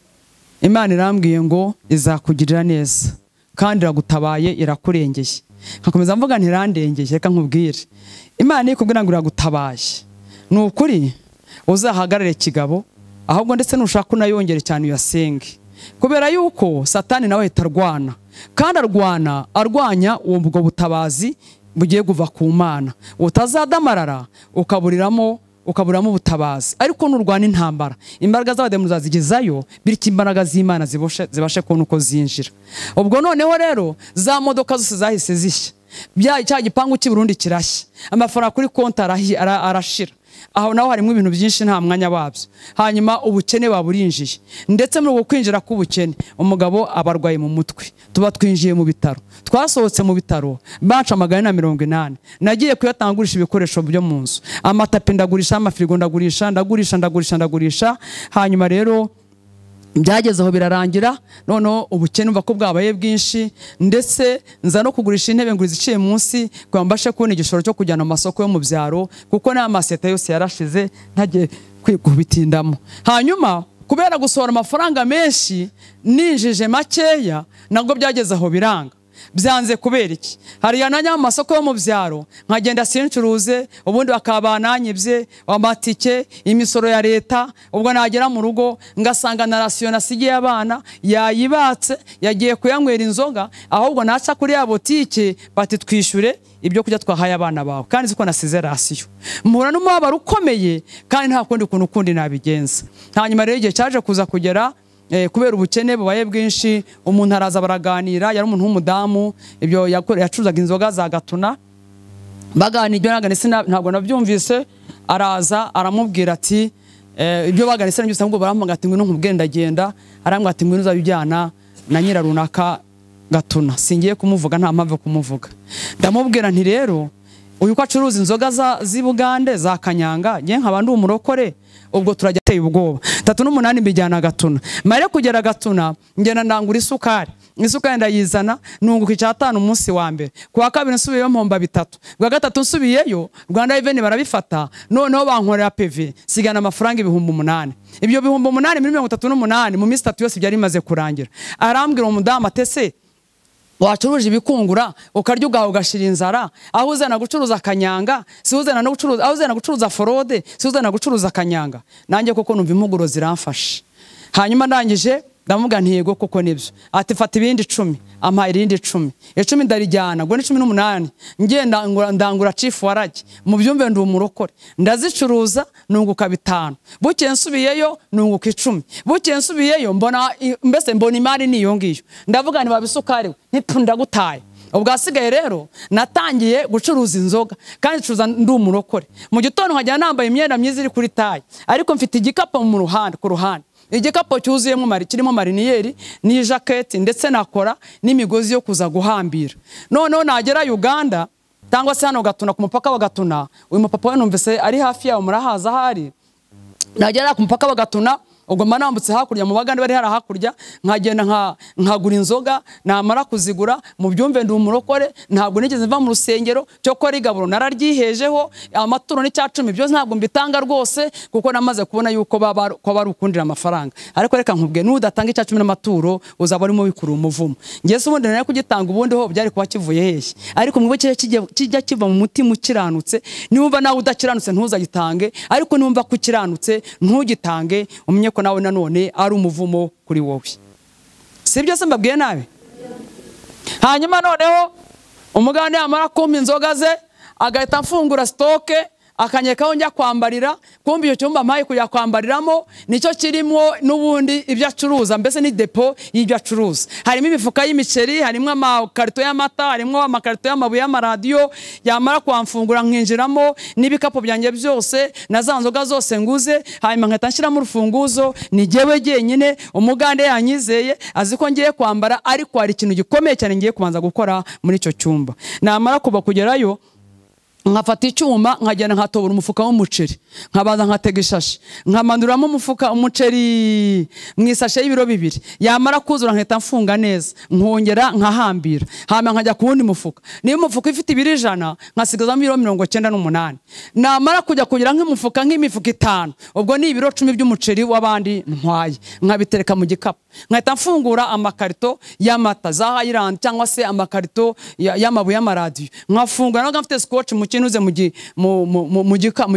Imana irambwiye ngo izakugirira neza kandi iragutabaye, irakurengeye. Nkakomeza mvuga ntirandengeye, reka nkubwire, Imana ikubwira ngo iragutabaye, ni ukuri uzahagarare kigabo, ahubwo ndetse nushaka unayongere cyane uyasenge, kubera yuko Satani nawe itarwana, kandi arwanya ubwo butabazi bugiye kuva ku Mana. Utazadamarara ukaburiramo ubutabazi, ariko nurwana intambara, imbaraga z'abademu zazigezayo, bityo imbaraga z'Imana zibashe kubona uko zinjira. Ubwo noneho rero za modoka zose zahise zishya, cya gipangu cy'i Burundi kirashya, amafaranga kuri konti arashira. Aho naho harimo ibintu byinshi nta mwanya wabyo. Hanyuma ubukene baburinjiye, ndetse muri uko kwinjira k'ubukene umugabo abarwaye mu mutwe, tuba twinjiye mu bitaro. Twasohotse mu bitaro baca 180. Nagiye kuyatangurisha ibikoresho byo mu nzu, amatapi ndagurisha, amafirigo ndagurisha. Hanyuma rero byagezeho birarangira, noneho ubukene umva ko bwabaye bwinshi, ndetse nza no kugurisha intebe ngo iziciye munsi kugira ngo mbashe kubona igishoro cyo kujyana mu masoko yo mu byaro, kuko n'amaseta yose yarashize ntagiye kubitindamo. Hanyuma kubera gusohora amafaranga menshi ninjije makeya, nabwo byageze aho biranga. Byanze kubera iki? Hariya najya mu masoko yo mu byaro nkagenda sincuruze, ubundi bakabananyibye amatike, imisoro ya leta, ubwo nagera mu rugo ngasanga na rasiyo nasigiye abana yayibatse, yagiye kuyanywera inzoga, ahubwo naca kuri ya botike bati twishyure ibyo kujya twahaye abana bawe, kandi ziko nasize rasiyo. Mpura n'umubabaro ukomeye, kandi nta kundi kuntu kundi nabigenza. Hanyuma rero igihe cyaje kuza kugera, kubera ubukene bubaye bwinshi, umuntu araza baraganira, yari umuntu w'umudamu, ibyo yacuruzaga inzoga za Gatuna, baganira ibyo ntabwo nabyumvise, araza aramubwira ati ibyo baganise n'ibyo ahubwo baramuga ati ngwino nkubwire ndagenda, arambwira ati ngwino uzabijyana na nyira runaka Gatuna, singiye kumuvuga, nta mpamvu kumuvuga. Ndamubwira nti rero uyu ko acuruza inzoga z'i Bugande za Kanyanga, nge nkaba ndi umurokore, ubwo turajya teye ubwoba. 38 mbijyana Gatuna, mare kugera Gatuna ngenda ndangura isukari ndayizana, nunguka icyatanu umunsi wa mbere, kuwa kabiri nsubiyeyo mpomba 3, kuwa gatatu nsubiyeyo Rwanda Revenue barabifata, noneho bankorera PV sigana amafaranga 8,000. Ibyo 8,000 muri 38 mu minsi 3 yose byari bimaze kurangira. Arambwira umudamu atese wacuruje ibikungura ukarya ugaho ugashira inzara, aho uzana gucuruza Kanyanga, si uzana no gucuruza, aho uzana gucuruza forode, si uzana gucuruza Kanyanga. Nanjye koko numva impuguro ziramfashe. Hanyuma ndangije ndamuga ntiyego koko nibyo, ati fata ibindi 10, ampaye irindi 10, 10 ndarijyana, ngo ni 18, ngenda ndangura chief waragi, mu byumve ndi umurokore, ndazicuruza nunguka 5, buke nsubiyeyo nunguka 10, buke nsubiyeyo mbona imari niyo ngiyo, ndavuga ni babisukari ntipfunda gutaye. Ubwasigaye rero natangiye gucuruza inzoga, kandi curuza ndi umurokore. Mu gitondo nkajya nambaye imyenda myiza iri kuri taye, ariko mfite igikapo mu ruhande, ku ruhande igikapo cyuzuyemo kirimo mariniyeri ni jacket, ndetse nakora n'imigozi yo kuza guhambira. Noneho nagera Uganda cyangwa se hano Gatuna, ku mupaka wa Gatuna, uyu mupapa we numvise ari hafi yawo murahaza hari, nagera ku mupaka wa Gatuna, ubwo manambutse hakurya mu Bagande bari hari hakurya, nkagenda nkagura inzoga, namara kuzigura mu byumve ndi umurokore, ntabwo nigeze mva mu rusengero cyo ko rigaburo nararyihejeho, amaturo ni 10 byo ntabwo mbitanga rwose, kuko namaze kubona yuko bari ukundira amafaranga. Ariko reka nkubwe nudatanga 10 n'amaturo uzaba arimo wikuru umuvumo. Ngese ubundi nari kugitanga, ubundi ho byari kuba kivuye hehe, ariko mwibo kijya kiva mu mutima ukiranutse. Niwumva nawe udakiranutse ntuzagitange, ariko niwumva kukiranutse ntugitange, umenye ko nawe nanone ari umuvumo kuri wowe. Sibyo se mbabwiye nawe? Hanyuma noneho umugande amara kumpa inzoga ze, agahita mfungura stoke, akanyekaho njya kwambarira, kumva iyo cyumba mpaye kujya kwambariramo nicyo kirimo n'ubundi ibyo acuruza, mbese ni depo y'ibyo acuruza. Harimo imifuka y'imiceri, harimo amakarito y'amata, harimo amakarito y'amabuye y'amaradiyo. Yamara kwamfungura nkinjiramo n'ibikapo byanjye byose na za nzoga zose nguze, hanyuma nkahita nshyiramo urufunguzo, ni jyewe jyenyine. Umugande yanyizeye, azi ko ngiye kwambara, ariko hari ikintu gikomeye cyane ngiye kubanza gukora muri icyo cyumba. Namara kuba kugerayo nkafata icyuma nkagenda nkatobora umufuka w'umuceri, nkabanza nkatega ishashi, nkamanuramo umufuka umuceri mwisashe y'ibiro 2, yamara kuzura nkahita mfunga neza, nkongera nkahambira, hama nkajya ku wundi mufuka. Niyo umufuka ifite 100 nkasigazamo 98. Namara kujya kugira nk'umufuka nk'imifuka 5, ubwo ni 10 by'umuceri w'abandi ntwaye, nkabitereka mu gikapu. Nkahita mfungura amakarito y'amata za Highland cyangwa se amakarito y'amabuye y'amaradiyo, nkafungura naga mfite scotch kinuze mu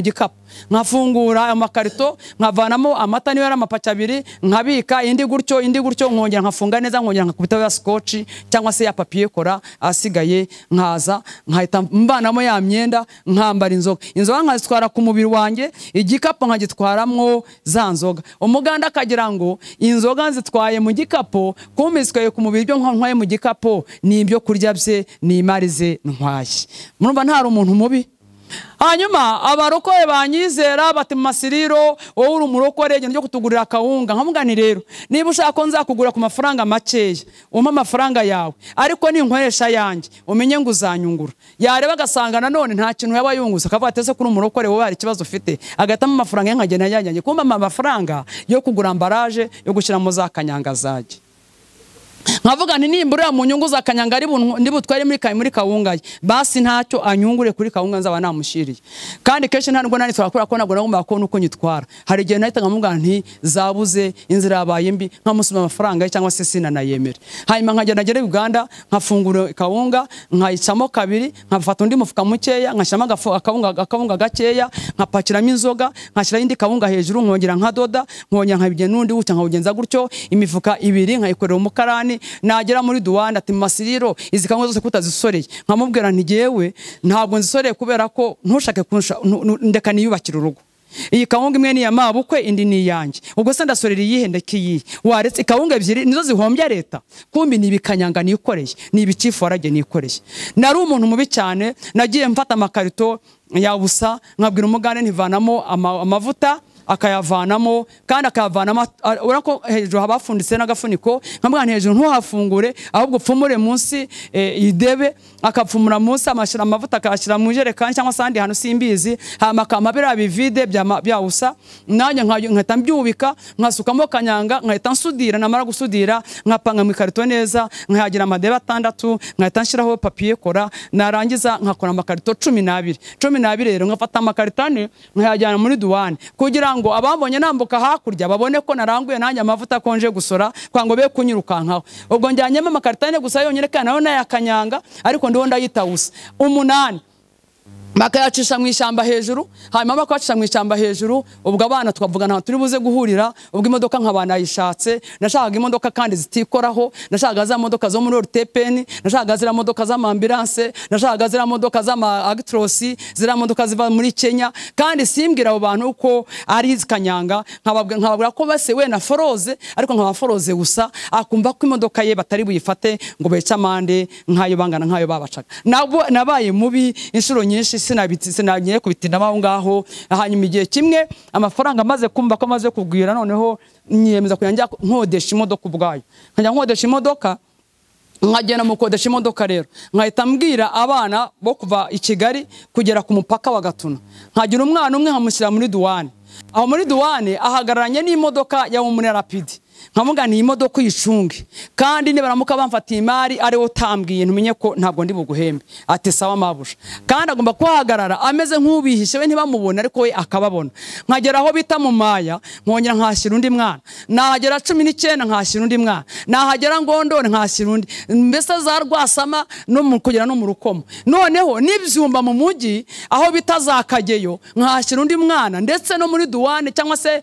gikapu, nkafungura amakarito, nkavanamo amata niyo ari amapaki 2, nkabika indi gutyo nkongera nkafunga neza, nkongera nkakubita ya scotch cyangwa se ya papier kora asigaye, nkaza nkahita mbanamo ya myenda, nkambara inzoga nkazitwara ku mubiri wanjye, igikapu nkagitwaramo za nzoga. Umuganda akagira ngo inzoga nzitwaye mu gikapu, kumiswe ku mubiri byo nkwaye mu gikapu ni ibyo kurya bye, ni imari ze ntwaye. Murumva ntari umuntu mubi, hanyuma abarokore banyizera bati mu masiriro wowe uri umurokore genda ryo kutugurira akawunga nkamugani rero niba ushaka ko nzakugura ku mafaranga makeya umpa amafaranga yawe ariko ninkoresha yanjye umenye ngo uzanyungura yareba agasanga nanone nta kintu yaba yunguza akavuga ati ese kuri umurokore wowe hari ikibazo ufite agatama amafaranga nkagenda yanjye kumba amafaranga yo kugura ambaraje yo gushyira mu za kanyanga zaje nkavuga nti nimbura mu nyungu za kanyanga ari ndibutware muri kawunga basi ntacyo anyungure kuri kawunga nzaba namushiriye kandi kenshi ntabwo nani twakora ko nagomba ngomba ko nuko nyitwara hari igihe nahita nkamuga nti zabuze inzira yabaye mbi nkamusuma amafaranga cyangwa se sina nayemera hanyuma nkagenda ngere Uganda nkafungura kawunga nkayicamo kabiri nkafata undi mufuka mukeya nkashama akawunga gakeya nkapakiramo inzoga nkashira indi kawunga hejuru nkongera nkadoda nkongera nkabije nundi bucya nkawugenza gutyo imifuka ibiri nkayikorera umukarani nagera muri duwane ati masiriro izi kawunga zose kutazisoreye nkamubwira nti jewe ntabwo nzisoreye kubera ko ntushake kunsha ndeka niyubakira urugo iyi kawunga imwe ni ya mabukwe indi ni yanjye ubwo se ndasorera iyihe ndekiyi waretse kawunga ebyiri nizo zihombya leta kumbi ni bikanyanga nikoreye ni ibicifu warage nikoreye nari umuntu mubi cyane nagiye mfata amakarito yabusa nkabwira umugane ntivanamo amavuta akayavanamo kandi akayavanamo urako hejuru habafunditse n'agafuniko nkamwana hejuru ntuhafungure ahubwo pfumure munsi idebe akapfumura munsi amashira amavuta akashira mu jerekani cyangwa sandi hano simbizi amakamabira bivide byawusa nanjye nkahita mbyubika nkasukamo kanyanga nkahita nsudira namara gusudira nkapanga mu karito neza nkayagira amadebe 6 nkahita nshiraho papier kora narangiza nkakora amakarito 12 rero nkafata amakarito ane nkayajyana muri duwane kugira ngo abambonye nambuka hakurya babone ko naranguye nanjye amavuta konje gusora kwango be kunyirukankaho ubwo njyanyemo amakarito ane gusa yonyine kandi nayo nayakanyanga ariko ndiho ndayitawusa 8 bakayacisha mu ishyamba hejuru hanyuma bakayacisha mu ishyamba hejuru ubwo abana twavuga nta turi buze guhurira ubwo imodoka nk'abana yishatse nashakaga imodoka kandi zitikoraho nashakaga za modoka zo muri Ortepeni nashakaga zira modoka za ambulance nashakaga zira modoka za Actros zira modoka ziva muri Kenya kandi simbwira abo bantu uko ari zikanyanga nkababwira ko base we na foroze ariko nkaba foroze gusa akumva ko imodoka ye batari buyifate ngo beca amande nkayo bangana nkayo babacaga nabaye mubi inshuro nyinshi sinagiye kubitinda aho ngaho hanyuma igihe kimwe amafaranga maze kumva ko maze kugwira noneho nyemeza kujya nkodesha imodoka ubwayo nkajya nkodesha imodoka nkagenda mu kodesha imodoka rero nkahita mbwira abana bo kuva i Kigali kugera ku mupaka wa Gatuna nkagira umwana umwe nkamushyira muri duwane aho muri duwane ahagararanye n'imodoka ya muri Rapide nkamuga ni imodoka yicunge kandi nibaramuka bamfatiye imari ari utambwiye ntumenye ko ntabwo ndi buguhembe ati sawa mabusha kandi agomba kuhagarara ameze nk'ubihishe we ntibamubona ariko we akababona nkagera aho bita mu maya nkongera nkashyira undi mwana nahagera 19 nkashyira undi mwana nahagera ngondone nkashyira undi mbese za Rwasama no mu kugera no mu Rukomo noneho nibyumba mu mugi aho bitazakageyo nkashyira undi mwana ndetse no muri duwane cyangwa se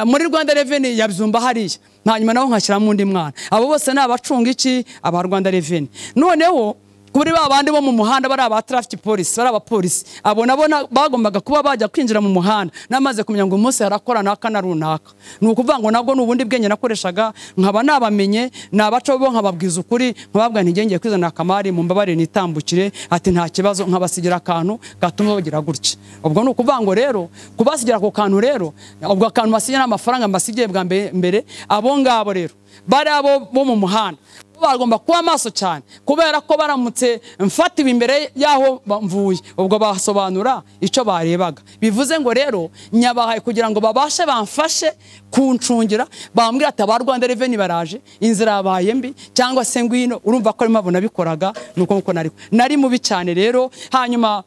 muri Rwanda Revenue yabyumba hariya hanyuma naho nkashyiramo undi mwana abo bose ni abacunga iki aba Rwanda Revenue noneho kuri babandi bo mu muhanda bari aba traffic police bari abapolisi abo nabona bagombaga kuba bajya kwinjira mu muhanda namaze kumenya ngo umunsi harakorana akana runaka nukuvuga ngo nabwo nubundi bwenge nakoreshaga nkaba nabamenye nabaco bo nkababwiza ukuri nkababwa ntigengeye kwizana akamari mu mbabare nitambukire ati nta kibazo nkabasigira akantu gatuma bagira gutya ubwo nukuvuga ngo rero kubasigira ko kantu rero ubwo akantu basigira amafaranga mbasigiye bwa mbere abo ngabo rero bari abo bo mu muhanda bagomba kuba maso cyane kubera ko baramutse mfatiwe imbere yaho mvuye ubwo basobanura icyo barebaga bivuze ngo rero nyabahaye kugira ngo babashe bamfashe kuncungira bambwira ati aba Rwanda Revenue baraje inzira yabaye mbi cyangwa se ngwino urumva ko arimo nabikoraga nuko nari mubi cyane rero hanyuma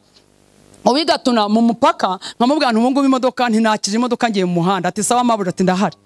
Gatuna mu mupaka nkamubwira ntumwe imodoka ntinakije imodoka ngiye mu muhanda ati sawa mabura ati ndahari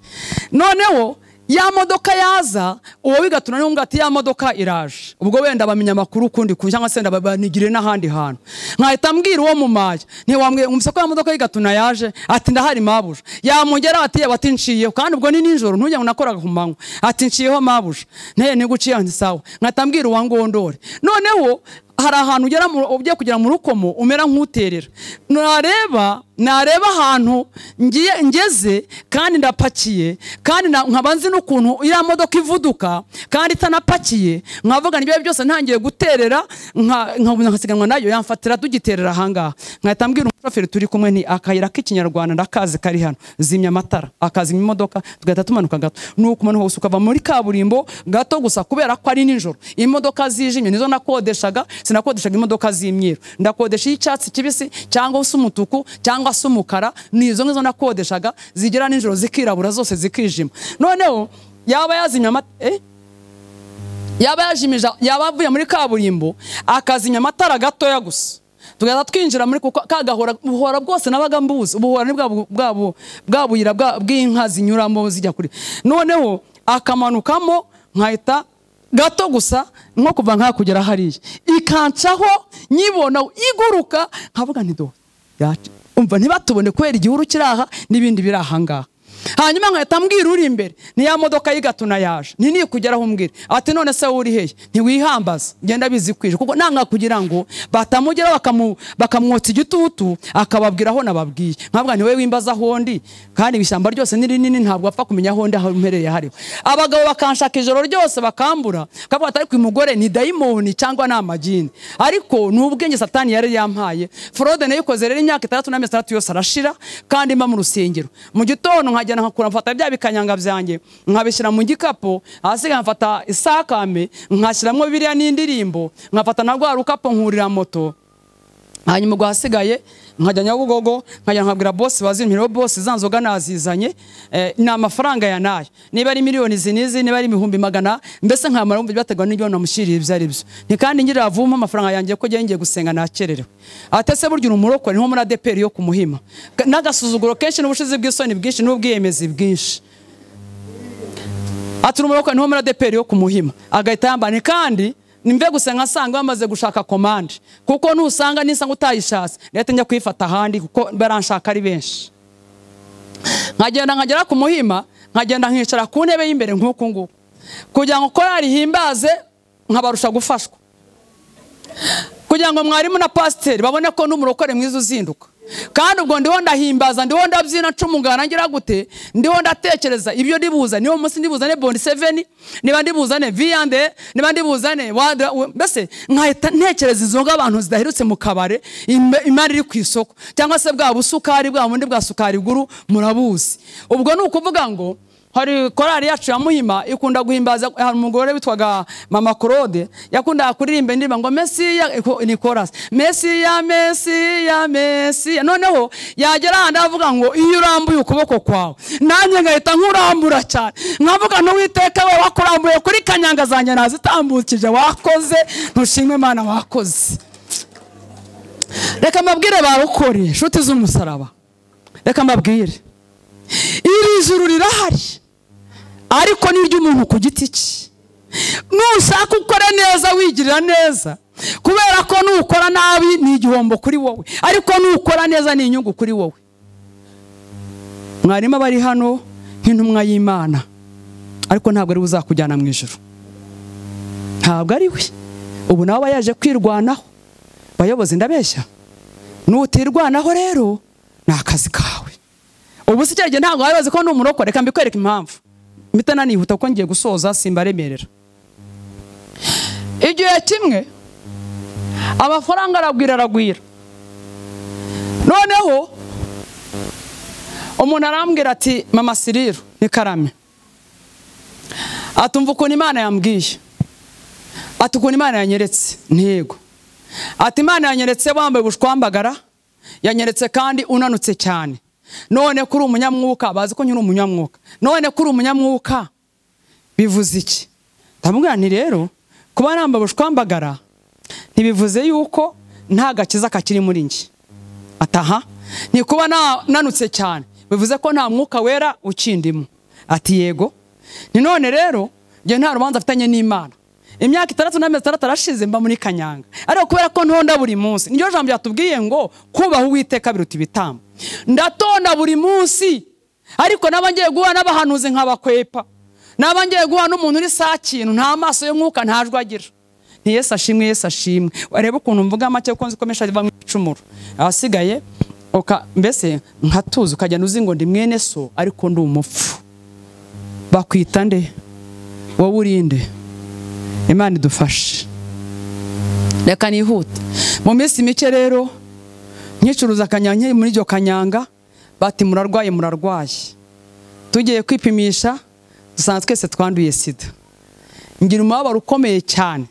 noneho ya modoka yaza uwo Gatuna n'umwe ati ya modoka iraje ubwo wenda bamenya makuru kundi cyangwa se ndabanigire n'ahandi hantu nkahita mbwira uwo mu maya ntiwambwiye umvise ko ya modoka Gatuna yaje ati ndahari mabuje yamugera ati nciyeho kandi ubwo ni ninjoro ntujya nakoraga ku manywa ati nciyeho mabuje nteye niguciye andi sawa nkahita mbwira uwa Ngondore noneho hari ahantu ugera ugiye kugera mu rukomo umera nk'uterera, nareba ahantu ngeze kandi ndapakiye kandi nkaba nzi n'ukuntu iriya modoka ivuduka kandi itanapakiye, nkavuga n'ibyo byose ntangiye guterera nkasiganwa nayo yamfatira tugiterera ahangaha, nkahita mbwira umushoferi turi kumwe nti akayira k'ikinyarwanda ndakazi kari hano, zimya amatara, akazimya imodoka, tugahita tumanuka gato, nuko umuntu hose ukava muri kaburimbo gato gusa kubera ko ari nijoro. Imodoka zijimye nizo nakodeshaga, sinakodeshaga imodoka z'imyeru, ndakodesha y'icyatsi kibisi cyangwa se umutuku cyangwa se umukara, nizo ngizo nakodeshaga zigera nijoro zikirabura zose zikijima. Noneho yaba yazimya yaba avuye muri kaburimbo akazimya amatara gatoya gusa, tugahita twinjira muri kuko buhora bwose nabaga mbuzi, ubuhora ni bwabuyira bw'inka zinyuramo zijya kuri, noneho akamanukamo nkahita gato gusa nko kuva nka kugera hariya ikancaho nyibona iguruka, nkavuga nti do umva ntibatubone kwera igihuru kiraha n'ibindi birahangaha. Hanyuma nkahita mbwira uri imbere ni ya modoka y'igatuna yaje, nikugeraho umbwire ati none se uri hehe, ntiwihambaza genda bizi kwije, kuko nanga kugira ngo batamugera bakamwotsa igitutu akababwira aho nababwiye. Nkavuga nti wewe wimbaza hondi kandi ibishyamba ryose ni rinini ntabwo apfa kumenya hondi aho mpereye hariho. Abagabo bakanshaka ijoro ryose bakambura, kavuga atari ku mugore ni dayimoni cyangwa n'amagini, ariko n'ubwenge Satani yari yampaye. Frode nayo ikoze rero imyaka 36 yose arashira kandi mba mu rusengero. Mu gitondo nkajya nkakura mfata bya bikanyanga byanjye nkabishyira mu gikapo, hasi nkafata isakame nkashyiramo biriya n'indirimbo, nkafata na rwa rukapo nkurira moto, hanyuma gwasigaye nkajya Nyabugogo nkajya nkabwira boss bazimpiro, boss zanzoga nazizanye ni amafaranga ya nayo, niba ari miliyoni zinizi niba ari 100,000 mbese nkamara umva bategwa n'ibyo namushiriye ibyo ari byo, ni kandi ngira avuma amafaranga yanjye ko ngiye gusenga nakererewe. Atese buryo umurokore nko muri ADPR yo kumuhima n'agasuzuguro kenshi n'ubushizi bw'isoni bwinshi n'ubwiyemezi bwinshi, ati umurokore nko muri ADPR yo kumuhima agahita yambane kandi nimve gusenga asanga bamaze gushaka commande, kuko nusanga nisanga utayishase leta njya kwifata ahandi kuko baranshaka ari benshi. Nkagera ku muhima nkagenda nkicara ku ntebe y'imbere nk'uko nguko kugira ngo korari himbaze nkabarusha gufashwa, kugira ngo mwarimu na pasiteri babone ko n'umurokore mwiza uzinduka. Kandi ubwo ndiho ndahimbaza, ndiho ndabyina ncumungana ngira gute, ndiho ndatekereza ibyo ndibuza, niyo munsi ndibuzane Bond 7, niba ndibuzane Viande, niba ndibuzane mbese nkahita ntekereza izo abantu zidahirutse mu kabare imari iri ku isoko, cyangwa se bwa busukari bwa mundi bwa sukari guru murabuzi. Ubwo ni ukuvuga ngo hari korari yacu ya Muhima ikunda guhimbaza, umugore witwaga Mama Claude yakunda kuririmba indirimbo ngo Mesiya, ni chorus Mesiya Mesiya Mesiya. Noneho yagera handi avuga ngo iyo urambuye ukuboko kwawe nanjye ngahita nkurambura cyane, nkavuga n'Uwiteka we wakurambuye kuri kanyanga zanjye nazitambukije, wakoze ntushimwe Imana wakoze. Reka mabwire barukore inshuti z'umusaraba, reka mabwire iri juru rirahari ariko ni ry'umuntu ku giti cye. Nushaka ukora neza wigirira neza, kubera ko nukora nabi ni igihombo kuri wowe, ariko nukora neza ni inyungu kuri wowe. Mwarimo bari hano nk'intumwa y'Imana, ariko ntabwo ari uzakujyana mu ijuru, ntabwo ari we. Ubu nawe yaje kwirwanaho, bayobozi ndabeshya, nutirwanaho rero ni akazi kawe. Ubu sikirage ntabwo bayobozi ko n'umurokore, reka mbikwereka impamvu mitana nihuta ko ngiye gusoza simbaremerera. Igihe kimwe amafaranga aragwira, noneho umuntu arambwira ati Mama Siriro ni Karame, atumva ukuntu Imana yambwiye, ati ukuntu Imana yanyeretse, ntego ati Imana yanyeretse wambaye bushwambagara, yanyeretse kandi unanutse cyane, none kuri umunyamwuka, bazi ko nyine umunyamwuka, none kuri umunyamwuka bivuze iki? Ndamubwira nti rero kuba namba bushwambagara ntibivuze yuko nta gakiza kakiri muri nge. Ataha ni kuba nanutse cyane bivuze ko nta mwuka wera ukindimo. Ati yego, ni none rero nge nta rubanza afitanye n'Imana. Imyaka 36 arashize mba muri kanyanga, ariko kubera ko ntonda buri munsi, niyo jambo yatubwiye ngo kubaho Uwiteka biruta ibitambo. Ndatonda buri munsi, ariko nabangiye guha n'abahanuzi nkabakwepa, nabangiye guha n'umuntu uri saa kintu nta maso y'umwuka ntajwe agira, nti Yesu ashimwe Yesu ashimwe. Wareba ukuntu mvuga make ko nzikomesha biva mu icumuro. Abasigaye mbese nkatuza ukajya nuzi ngo ndi mwene so ariko ndi umupfu. Bakwita nde? Wowe urinde. Imana idufashe. Reka nihute. Mu minsi mike rero nyicuruza kanyanga muri ryo kanyanga bati murarwaye. Tugiye kwipimisha dusanga twese twanduye sida. Ngira umubabaro ukomeye cyane.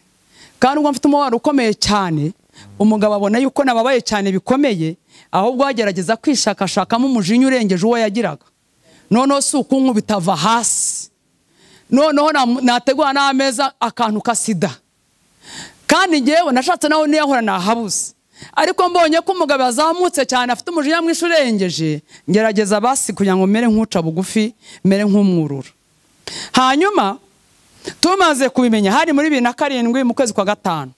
Kandi ubwo mfite umubabaro ukomeye cyane, umugabo abona yuko nababaye cyane bikomeye, ahubwo agerageza kwishakashakamo umujinya urengeje uwo yagiraga. Noneho si ukunku bitava hasi. Noneho nategura n'ameza akantu ka sida. Kandi ngewe nashatse naho niyahora nahabuze. Ariko mbonye ko umugabo yazamutse cyane afite umujinya mwinshi urengeje, ngerageza basi kugira ngo mere nk'uca bugufi, mere nk'umwurura. Hanyuma tumaze kubimenya hari muri 2007 mu kwezi kwa gatanu.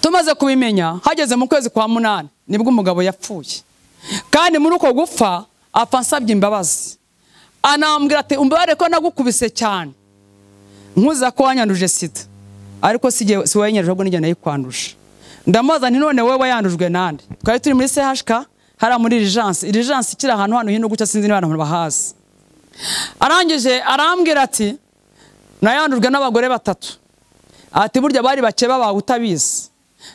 Tumaze kubimenya hageze mu kwezi kwa 8 nibwo umugabo yapfuye. Kandi muri uko gupfa apfa nsabye imbabazi. Anambwira ati umbare ko nagukubise cyane. Nkuza ko wanyanduje sida. Ariko si wenyeje ahubwo nijye nayikwanduje. Ndamubaza nti none wewe yandujwe nande? Twari turi muri CHK hara muri Urgence ikira ahantu hano hino guca sinzi n'abantu bahazi. Arangije arambwira ati nayandujwe n'abagore 3. Ati burya bari bake baba utabizi.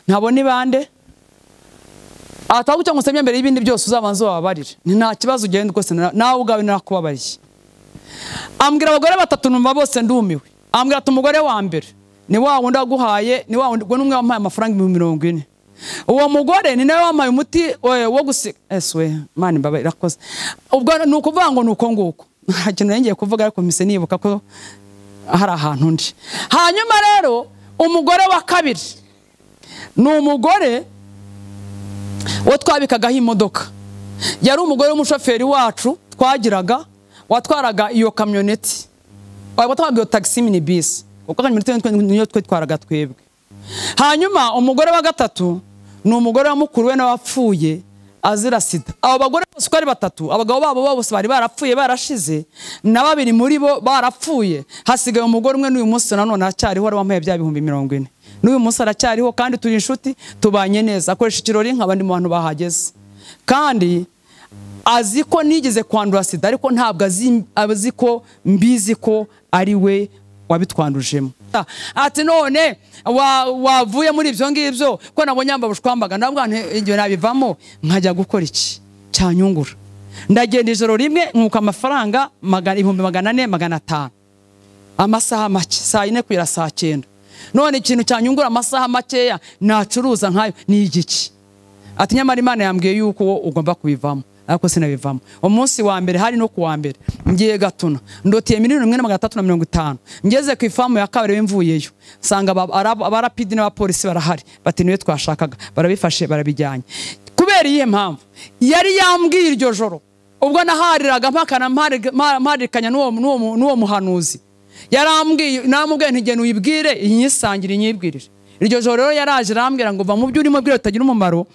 Ntabo ni bande? Atagucyo ngusemye mbere y'ibindi byose uzabanza wabarire. Ni nta kibazo ugenda rwose nawe ugawe nakubabariye. Ambwira abagore 3 numva bose ndumiwe. Ambwira ati umugore wa mbere ni wa wundi aguhaye, ni wa wundi n'umwe wampaye amafaranga 40. Uwo mugore ni nawe wampaye umuti wo gusiga. Eswe mani baba irakoze. Ubwo nukuvuga ngo nuko nguko. Hakintu ngiye kuvuga ariko mise nibuka ko hari ahantu ndi. Hanyuma rero umugore wa kabiri ni umugore wo twabikagaho imodoka. Yari umugore w'umushoferi wacu twagiraga watwaraga iyo kamyoneti. Watwaraga iyo taxi minibus. Uko kamyoneti niyo twitwaraga twebwe. Hanyuma umugore wa gatatu ni umugore wa mukuru we n'abapfuye azira sida. Abo bagore bose ko ari 3, abagabo babo bose bari barapfuye barashize, na 2 muri bo barapfuye. Hasigaye umugore umwe n'uyu munsi nanone acyariho wari wampaye bya 40. N'uyu munsi aracyariho kandi turi inshuti tubanye neza. Akoresha ikirori nk'abandi mu bantu bahageze. Kandi azi ko nigeze kwandura sida ariko ntabwo azi ko mbizi ko ari we wabitwandujemo. Ati none wavuye muri ibyo ngibyo ko nabonye ambabushwambaga ndabwo ngiye nabivamo nkajya gukora iki cyanyungura. Ndagenda ijoro rimwe nkuko amafaranga 400 500. Amasaha make saa 4 kugera saa 9. None ikintu cyanyungura amasaha makeya nacuruza nkayo ni igiki? Ati nyamara Imana yambwiye yuko ugomba kubivamo. Ariko sinabivamo. Umunsi wa mbere hari no kuwa mbere ngiye Gatuna ndotiye 1,350. Ngeze ku ifamu ya kabiri wemvuyeyo sanga abarapidi n'abapolisi barahari bati niwe twashakaga barabifashe barabijyanye. Kubera iyihe mpamvu yari yambwiye iryo joro ubwo nahariraga mpakana mparikanya n'uwo muhanuzi yarambwiye namubwiye ntigene uyibwire inyisangire inyibwirire. Iryo joro rero yaraje arambwira ngo va mu byo urimo bwire utagira umumaro.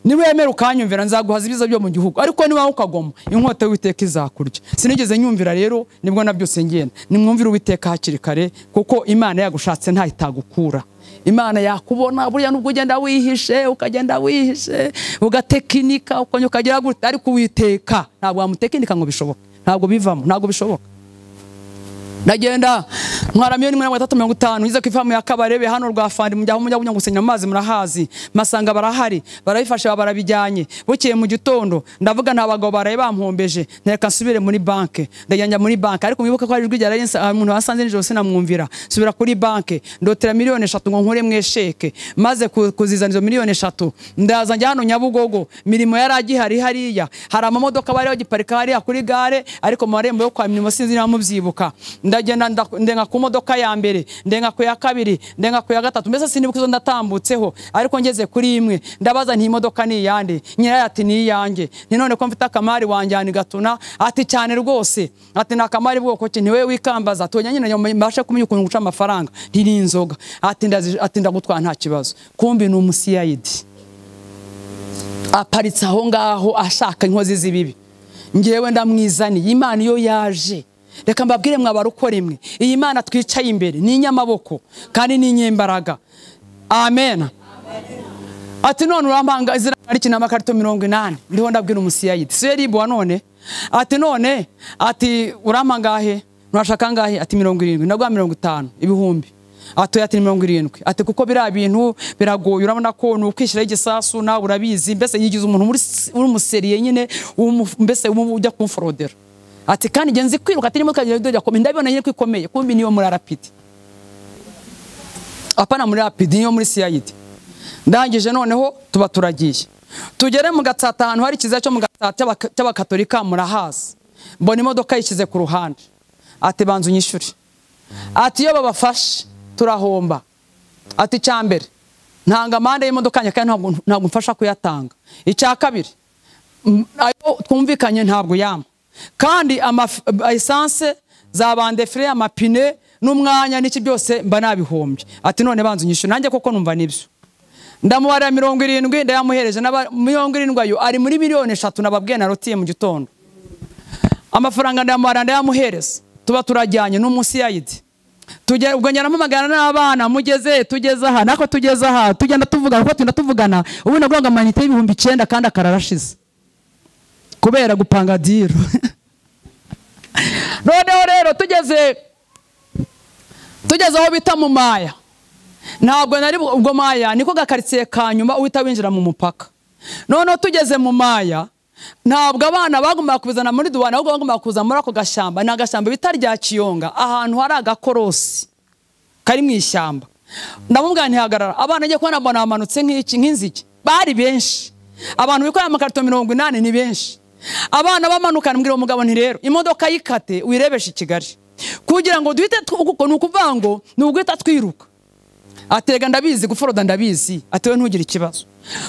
Niwe yemera ukanyumvira nzaguhaza ibiza byo mu gihugu ariko niba ukagoma inkota y'Uwiteka izakurya. Sinigeze nyumvira rero nibwo nabyose ngenda. Nimwumvira Uwiteka hakiri kare kuko Imana yagushatse nta itagukura. Imana yakubona burya nubwo ugenda wihishe ukagenda wihishe ugatekinika ukanyukagira gute ariko Uwiteka ntabwo wamutekinika ngo bishoboka. Ntabwo bivamo ntabwo bishoboka. Ndagenda ntwara 1,350 ngize kwifamu ya Kabarebe hano rwa fandi mujya gusenya amazi murahazi masanga barahari barabifashe barabijyanye. Bukeye mu gitondo ndavuga nta bagabo baraye bampombeje ntereka nsubire muri banke. Ndajyanja muri banke ariko mwibuka ko ari rwijya rero umuntu wasanze nijoro sinamwumvira. Subira kuri banke ndotera 3,000,000 ngo nkure mwesheke maze kuzizanizo 3,000,000 ndaza njya hano Nyabugogo mirimo yaragihari hariya hari amamodoka bari bagiparika hariya kuri gare ariko mu marembo yo kwa mirimo sinzi namubyibuka. Ndagenda ndenga ku modoka ya mbere ndenga ku ya kabiri ndenga ku ya gatatu mbese sinibuka izo ndatambutseho ariko ngeze kuri imwe ndabaza nti imodoka ni yande nyira ati ni yanjye ni none ko mfite akamari wanjyana Gatuna ati cyane rwose ati nakamari bwoko ki niwe wikambaza tonya nyine mbashe kumenya ukuntu guca amafaranga ntiri inzoga ati ndagutwara nta kibazo kumbi ni umusiyidi aparitse aho ngaho ashaka inkozi z'ibibi. Ngewe ndamwizaniye Imana iyo yaje reka mbabwire mwabarukora imwe iyi Mana twicaye imbere ni inyamaboko kandi ni inyembaraga. Amen. Ati none urampanga izina ari kinama karito 80 ndiho ndabwira umusiyayidi Seribu wa none. Ati none ati urampangahe nurashaka ngahe ati 70 ndagwa 50 ibihumbi. Atoya ati 70 ati kuko bira bintu biragoye urabona ko nukwishyira igisasu nawe urabizi mbese yigize umuntu muri umuseriye nyine mbese ujya kumforodera. Ati kandi genzi kwiruka ati nimo kagenda dojya komenda ndabona nyine kwikomeye kumbi niyo muri rapid. Apana muri rapid niyo muri CID. Ndangije noneho tuba turagiye. Tugere mu Gatsata ahantu hari kiza cyo mu Gatsata cy'abakatolika murahazi. Mbona imodoka yikize ku ruhande. Ati banzu nyishuri. Ati iyo babafashe turahomba. Ati cyambere ntanga amande y'imodoka nya kandi ntabwo mfasha kuyatanga. Icya kabiri ayo twumvikanye ntabwo yama. Kandi essence za bande fre amapine n'umwanya n'iki byose mba nabihombye. Ati none banzu nyishuri nanjye koko numva nibyo. Ndamubara 70 ndayamuhereje na 70 ayo ari muri miliyoni 3 nababwiye na rotiye mu gitondo. Amafaranga ndamubara ndayamuhereza. Tuba turajyanye n'umunsi yayidi. Tujye ubwo nyaramamagana n'abana mugeze tugeze aha nako tugeze aha tugenda tuvuga ko tuvugana ubu nagwanga amanite y'ibihumbi 9 kandi akararashize kubera gupanga diro. Noneho rero tugeze aho bita mu Maya. Ntabwo nari ubwo Maya niko gakaritsiye kanyuma uhita winjira mu mupaka. Noneho tugeze mu Maya ntabwo abana bagomba kubizana muri duwana ahubwo bagomba kuza muri ako gashamba na gashamba bitarya Kiyonga ahantu hari agakorosi kari mu ishyamba. Ndamubwira ntihagarara abana ngiye kubona mbona bamanutse nk'inziki bari benshi abantu bikora amakarito 80 ni benshi. Abana bamanukana mbwira umugabo nti rero imodoka yikate uyirebesha Kigali kugira ngo duhite kuko nukuvuga ngo nubwita twiruka. Atega ndabizi guforoda ndabizi atewe ntugire ikibazo.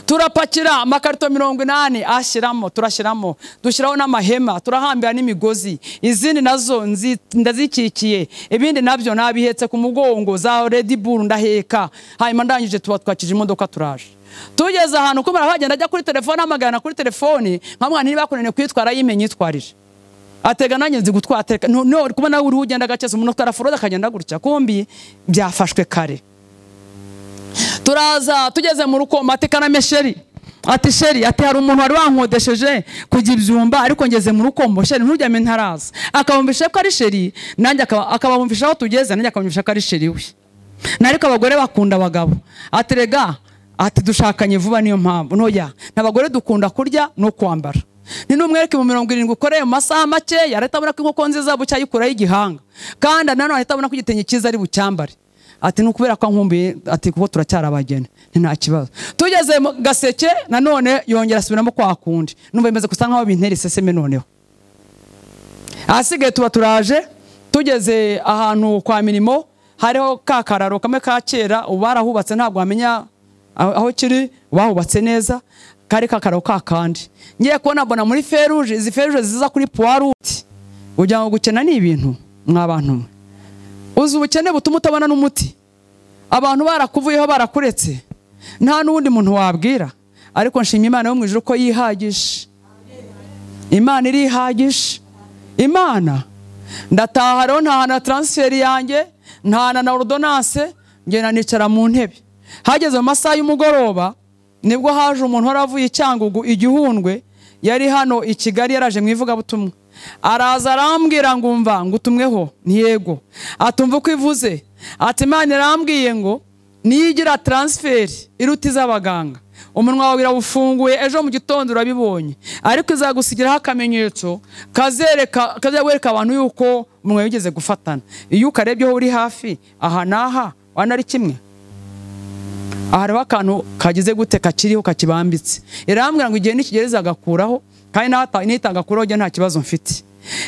Turapakira amakarito 80 ashiramo turashiramo dushiraho n'amahema turahambira n'imigozi izindi nazo ndazikikiye ibindi nabyo nabihetse ku mugongo za Red Bull ndaheka hanyuma ndangije tuba twakije imodoka turaje. Tugeze ahantu kumara bagenda ajya kuri telefone amagana kuri telefone nkamwana niba bakonene kwitwara yimenye itwarije. Atega nanjye nzi gutwateka no kubona uri ugenda gacese umuntu utaraforoda akagenda gutya kumbi byafashwe kare. Turaza tugeze mu Rukoma atekana mesheri ati sheri ati hari umuntu wari wankodesheje kugira ibyumba ariko ngeze mu Rukombo sheri ntujyame ntaraza akabumvisha ko ari sheri nanjye akabumvisha aho tugeze nanjye akabumvisha ko ari sheri we nariko abagore bakunda abagabo ati rega ati dushakanye vuba niyo mpamvu noya n'abagore dukunda kurya no kwambara ni numwereke mu 70 ukoreye mu masaha make yaratabona ko inkoko nziza bucyayikura y'igihanga kandi nanone ahitabona ko igitenye cyiza ari bucyambare. Ati nukubera ko nkumbiye ati kuko turacyara abagene nta kibazo. Tugeze mu Gaseke nanone yongera asubiramo kwa kundi numva imeze gusa nkaho bintera iseseme noneho. Asigaye tuba turaje tugeze ahantu kwa Mirimo hariho kakararo kamwe ka kera ubarahubatse ntabwo amenya aho kiri bahubatse neza kari kakararo kakandi. Ngiye kubona mbona muri feruje izi feruje ziza kuri poiruti ujya ngo gukena ni ibintu mwabantu uzi ubukene butuma utabona n'umuti. Abantu barakuvuyeho barakuretse nta n'undi muntu wabwira ariko nshimye Imana yo mu ijuru ko yihagije. Imana irihagije. Imana ndataha rero nta na transfer yanjye nta na ordonnance ngena nicara mu ntebe. Hageze mu masaha y'umugoroba nibwo haje umuntu waravuye Cyangugu igihundwe yari hano i Kigali yaraje mwivuga butumwa. Araza arambwira ngumva ngutumweho ntiyego atumva uko ivuze ati Imana irambwiye ngo niyigira transfer irutiza abaganga umunwa wawe ufunguye ejo mu gitondo urabibonye ariko izagusigiraho akamenyetso kazereka abantu yuko umwe yigeze gufatana. Iyo ukarebyeho uri hafi aha naha wana ari kimwe ahari bakantu kagize gute kakiriho kakibambitse. Irambwira ngo igihe nikigereza agakuraho kandi nitanga kuroje nta kibazo mfite.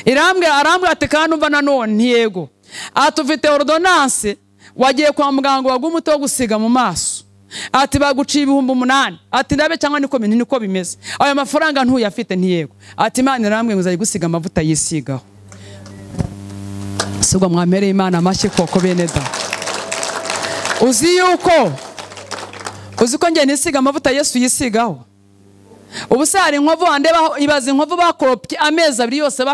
Arambwira ati kandi umva nanone ntiyego atufite ordonnance wagiye kwa muganga wagumuto wo gusiga mu maso ati baguciye 8,000 ati ndabe cyangwa niko bimeze ayo mafaranga ntuyafite ntiyego ati Imana irambwira ngo uzayigusiga amavuta yisigaho. Sibwo mwamere Imana amashyi koko bene da. Uzi ko ngiye nisiga amavuta Yesu yisigaho. Ubu se hari inkovu andeba ibaza inkovu bakoropye amezi 2 yose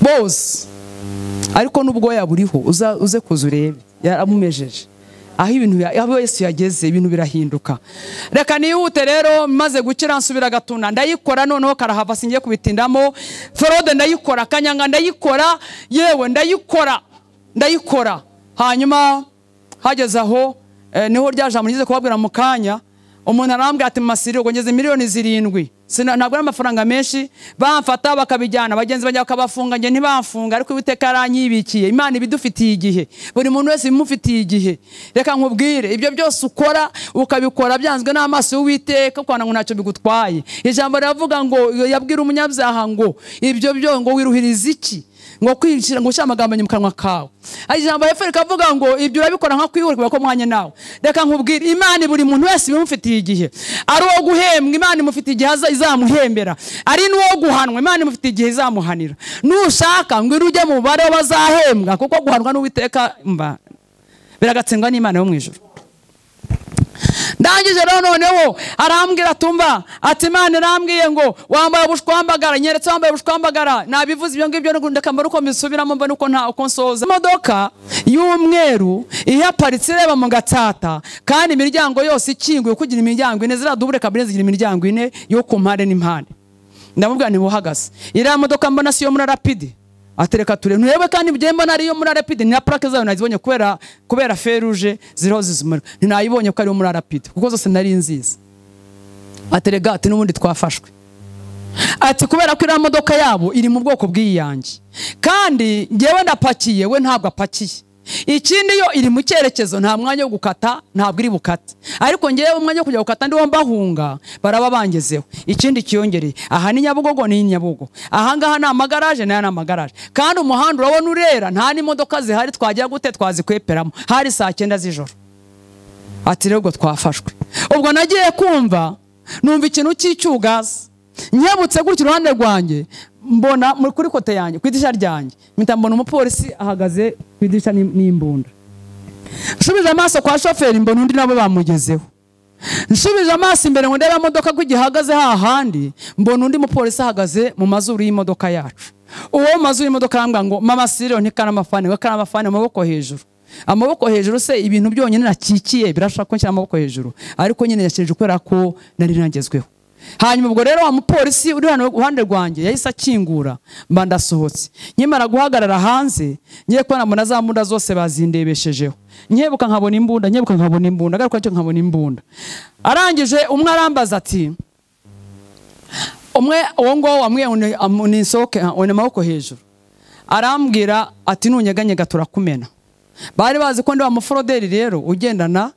bose ariko n'ubwoya buriho uze kuza urebe yaramumejeje aho ibintu aho Yesu yageze ibintu birahinduka. Reka nihute rero maze gukira nsubira Gatuna ndayikora noneho karahava singiye kubitindamo. Fraude ndayikora, Kanyanga ndayikora, yewe ndayikora hanyuma hageze aho niho ryaje mugize kubabwira mu kanya umuntu arambwira ati Masiriro ngo ngeze miliyoni 7 ntabwo ari amafaranga menshi bamfata bakabijyana bagenzi bajya bakabafunga nge ntibamfunga ariko Uwiteka yaranyibikiye. Imana ibidufitiye igihe, buri muntu wese imufitiye igihe. Reka nkubwire ibyo byose ukora ukabikora byanzwe n'amaso y'Uwiteka kwana ngo ntacyo bigutwaye. Ijambo riravuga ngo yabwira umunyabyaha ngo ibyo byo ngo wiruhiriza iki ngo kwinjira ngo cyamagambo mu kanwa kawe. Ijambo hepfo rikavuga ngo ibyo urabikora nka kwihurwa ko mwanya nawe. Reka nkubwire Imana buri muntu wese bimufitiye igihe. Ari uwo guhembwa Imana imufitiye igihe izamuhembera, ari n'uwo guhanwa Imana imufitiye igihe izamuhanira. Nushaka ngo irujye mu bare bazahembwa kuko guhanwa n'Uwiteka mba biragatsindwa n'Imana yo mu ijuru. Ndangije rero noneho arambwira tumba ati Imana irambwiye ngo wambaye ubushwambagara, nyeretse wambaye ubushwambagara. Nabivuze ibyo ngibyo ndeka mbona uko misubiramo mbona uko nta uko nsoza. Imodoka y'umweru ihaparitse ireba mu Gatsata kandi imiryango yose ikinguye kugira imiryango ine ziradubure kabine zigira imiryango ine yo ku mpande n'impande. Ndamubwira ntibuhagaze iriya modoka mbona siyo muri Rapide atereka ture nturebe kandi byemba nariyo muri Rapide ni na plaque zayo nazibonye kubera feruje ziriho zizumura ntinayibonye ko ari muri Rapide kuko zose nari nziza. Aterega ati n'ubundi twafashwe ati kubera ko iriya modoka yabo iri mu bwoko bw'iyanjye kandi ngewe ndapakiye we ntabwo apakiye. Ikindi yo iri mu cyerekezo nta mwanya wo gukata ntabwo iri bukate ariko ngewe umwanya wo kujya gukata ndi wo mbahunga baraba bangezeho. Ikindi kiyongereye aha ni Nyabugogo ni Nyabugogo aha ngaha na amagaraje na amagaraje kandi umuhanda urabona urera nta n'imodoka zihari twagira gute twazikweperamo. Hari saa 9 z'ijoro. Ati rego twafashwe. Ubwo nagiye kumva numva ikintu cy'icyugaza nyabutse gutyo iruhande rwanjye mbona kuri kote yanjye kwidisha ryanjye mpita mbona umupolisi ahagaze kwidisha n'imbunda. Nshubije amaso kwa shoferi mbona undi nabo bamugezeho. Nshubije amaso imbere ngo ndebe modoka ko gihagaze hahandi mbona undi mupolisi ahagaze mu mazuru y'imodoka yacu. Uwo mazuru y'imodoka arambwira ngo mama Siriro ntikana amafane we kana amafane amaboko hejuru. Amaboko hejuru se ibintu byonyine nakikiye birashaka ko nshyira amaboko hejuru ariko nyine yashirije kubera ko nari nagezweho. Hanyuma ubwo rero wa mupolisi uri hano uruhande rwanjye yahise akingura mba ndasohotse. Nyimara guhagarara hanze ngiye kubona mbona za mbunda zose bazindebeshejeho. Nyebuka nkabona imbunda agaruka cyo nkabona imbunda. Arangije umwe arambaza ati umwe uwo ngo wamwe unisoke one maboko hejuru. Arambwira ati nunyeganyega turakumena. Bari bazi ko ndi wa mufroderi rero ugendana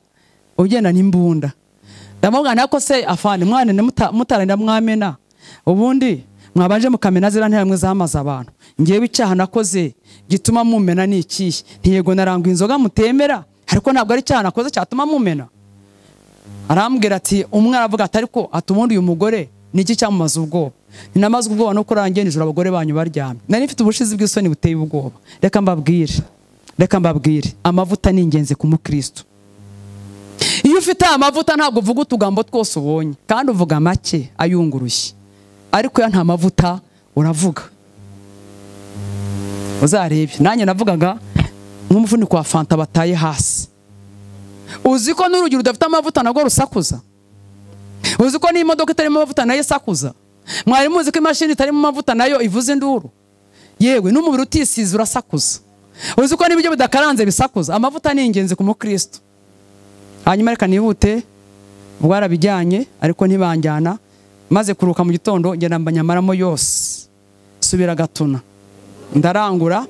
imbunda. Ndamubwira nako se afande mwana mutarenda mwamena ubundi mwabanje mukamena zira ntiramwe zamaza abantu. Ngiye icyaha nakoze gituma mumena ni ikihe? Ntiyego narangwa inzoga mutemera ariko ntabwo ari icyaha nakoze cyatuma mumena. Arambwira ati umwe aravuga ati ariko atumundi uyu mugore niki cyamumaza ubwoba. Ninamaze ubwoba no kurangiye nijoro abagore banyu baryamye. Nari mfite ubushizi bw'isoni buteye ubwoba. Reka mbabwire amavuta ni ingenzi ku mukristo. Iyo ufite amavuta ntabwo uvuga utugambo twose ubonye kandi uvuga make ayungurushye ariko ya nta mavuta uravuga. Uzarebe nanjye navugaga nk'umufuniko wa fanta bataye hasi. Uzi ko n'urugero udafite amavuta nago rusakuza? Uzi ko n'imodoka itarimo amavuta nayo sakuza? Mwari muzi ko imashini itarimo amavuta nayo ivuze induru? Yewe n'umubiri utisize urasakuza. Uzi ko n'ibyo bidakaranze bisakuza? Amavuta ni ingenzi ku mukristo. Hanyuma reka nihute bwarabijyanye ariko ntibanjyana maze kuruka mu gitondo ngenda mbanyamaramo yose subira Gatuna ndarangura.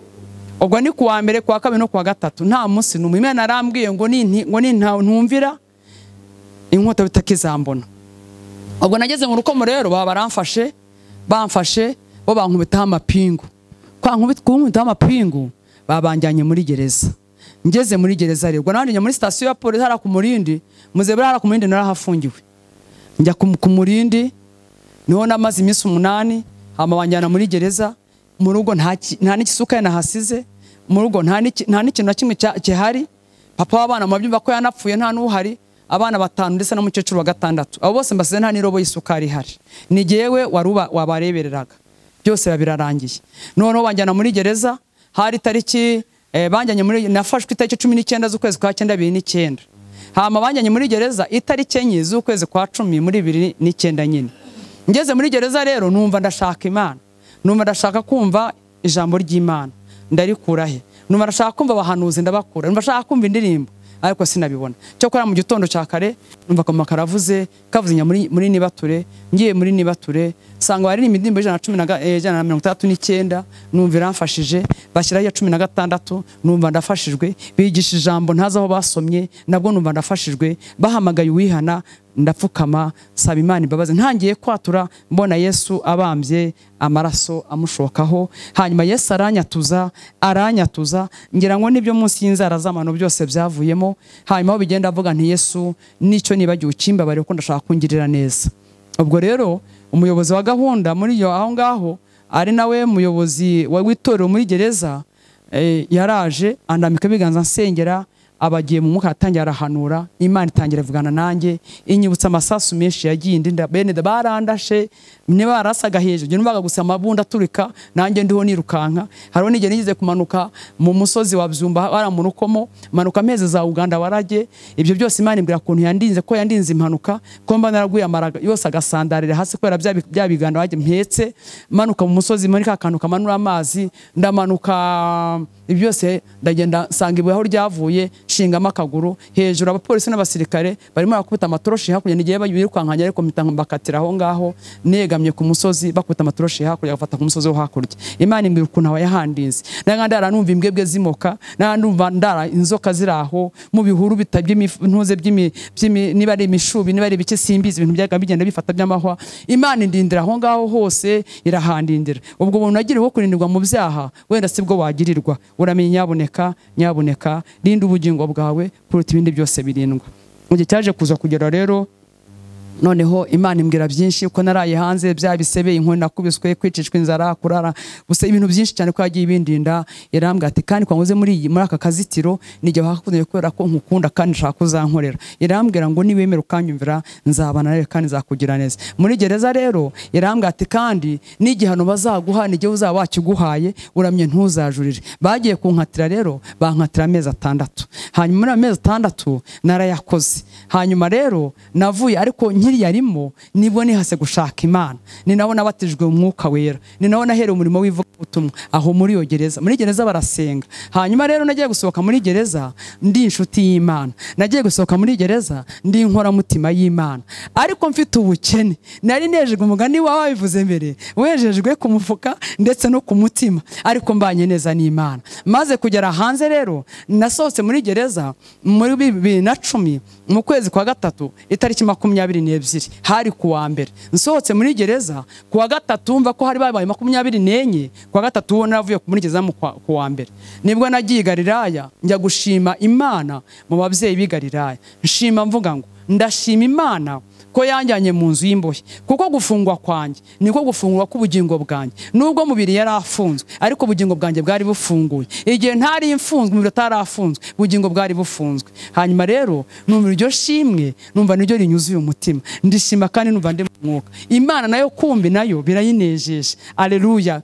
Ubwo ni kuwa mbere kwa kabiri no kuwa gatatu nta munsi numwe Imana arambwiye ngo ntumvira inkota bitakizambona. Ubwo nageze mu rukomo rero bamfashe bo bankubitaho amapingu. Kwa nkubitaho amapingu babanjyanye muri gereza. Ngeze muri gereza rero nandi muri station ya police hara ku Murindi muzebera hara ku Murindi narahafungiwe. Njya ku Murindi niho namaze iminsi 8 hama banjyana muri gereza. Mu rugo nta n'ikisuka nahasize, mu rugo nta n'ikintu na kimwe cyahari. Papa w'abana mubyumva ko yanapfuye nta n'uhari, abana 5 ndetse n'umukecuru wa 6. Abo bose mbasize nta n'irobo y'isukari hari. Ni jewe wabarebereraga. byose birarangiye. Noneho banjyana muri gereza, hari tariki banjyanye muri, nafashwe itariki 19 z'ukwezi kwa 9 2009. Hama banjyanye muri gereza itariki 4 z'ukwezi kwa 10 muri 2009 nyine. Ngeze muri gereza rero numva ndashaka Imana, numva ndashaka kumva ijambo ry'Imana, ndarikura he? Numva ndashaka kumva abahanuzi ndabakura, numva ndashaka kumva indirimbo, ariko sinabibona. Cyo kora mu gitondo cya kare numva kama karavuze kavuze muri Nibature, ngiye muri Nibature sanga bari imidimbo 139 numva iramfashije, bashyiraho 16 numva ndafashijwe, bigisha ijambo ntaza aho basomye nabwo numva ndafashijwe, bahamagaye uwihana ndapfukama saba Imana imbabazi, ntangiye kwatura mbona Yesu abambye amaraso amushokaho, hanyuma Yesu aranyatuza ngira ngo nibyo munsi y'inzara z'amano byose byavuyemo. Hanyuma aho bigenda avuga nti Yesu nicyo nibagiye ukimbabare ko ndashaka kungirira neza. Ubwo rero umuyobozi wa gahunda muri yo aho ngaho ari nawe muyobozi w'itorero muri gereza yaraje andamika biganza nsengera, abagiye mu mwuka atangira arahanura, Imana itangira ivugana nanjye, inyibutsa amasasu menshi yagiye ndinda bene barandashe ne barasaga hejuru, je numvaga gusa amabunda turika nanjye ndiho nirukanka. Hariho nige nigize kumanuka mu musozi wa Byumba baramurukomo manuka meze za Uganda warage, ibyo byose Imana imbira kuntu yandinze ko yandinze impanuka, ko mba naraguye amaraga yose agasandarira hasi kwera byabiganda waje mpetse manuka mu musozi muri kakanuka manura amazi ndamanuka, ibyo byose ndagenda sanga ibuye aho ryavuye shingama akaguru hejuru. Abapolisi n'abasirikare barimo bakubita amatoroshi hakurya, nigiye birukankanya ariko mpita mbakatira aho ngaho negamye ku musozi bakubita amatoroshi hakurya gafata ku musozi wo hakurya. Imana imbira ukuntu abayahandinze, nanga numva imbwebwe zimoka, numva ndara inzoka ziraho mu bihuru bitabye ntuze niba ari imishubi niba ari bike simbizi, ibintu byaga bigenda bifata by'amahwa. Imana indindira aho ngaho hose irahandindira. Ubwo buntu nagiriwe kurindirwa mu byaha wenda sibwo wagirirwa, uramenye nyaboneka rinda ubugingo bwawe kuruta ibindi byose birindwa. Mu gihe cyaje kuza kugera rero noneho Imana imbwira byinshi uko naraye hanze, byabisebe inkoni nakubiswe, kwicicwa inzara, kurara gusa ibintu byinshi cyane ko yagiye ibindinda. Irambwira ati kandi kwanguze muri aka kazitiro nijye wakakunye kubera ko nkukunda kandi nshaka kuzankorera. Irambwira ngo niwemera ukanyumvira nzabana nawe kandi nzakugira neza. Muri gereza rero irambwira ati kandi n'igihano bazaguha nijye uzaba wakiguhaye, uramye ntuzajurire. Bagiye kunkatira rero bankatira amezi 6, hanyuma muri amezi 6 narayakoze. Hanyuma rero navuye ariko nkiri yarimo nibwo nihase gushaka Imana, ni naho nabatijwe umwuka wera, ni naho nahere umurimo w'ivugabutumwa aho muri yo gereza. Muri gereza barasenga. Hanyuma rero nagiye gusohoka muri gereza ndi inshuti y'Imana, nagiye gusohoka muri gereza ndi inkora mutima y'Imana, ariko mfite ubukene. Nari nejejwe umugani wawe bivuze mbere, wejejwe ku mufuka ndetse no ku mutima, ariko mbanye neza n'Imana. Maze kugera hanze rero nasohotse muri gereza muri 2010 mu kwezi kwa 3 itariki 22 hari kuwa mbere. Nsohotse muri gereza kuwa 3 umva ko hari babaye 24 kuwa 3 ubona navuye muri gereza mu kuwa mbere. Nibwo nagiye Galilaya njya gushima Imana mu babyeyi b'i Galilaya. Nshima mvuga ngo ndashima Imana ko yanjyanye mu nzu y'imbohe, kuko gufungwa kwanjye niko gufungwa k'ubugingo bwanjye. Nubwo mubiri yari afunzwe ariko ubugingo bwanjye bwari bufunguye. Igihe ntari imfunzwe mubiri atarafunzwe ubugingo bwari bufunzwe. Hanyuma rero numva iryo shimwe, numva niryo rinyuzuye umutima, ndishima kandi numva ndi mu mwuka. Imana nayo kumbi nayo birayinejeje. Alleluya.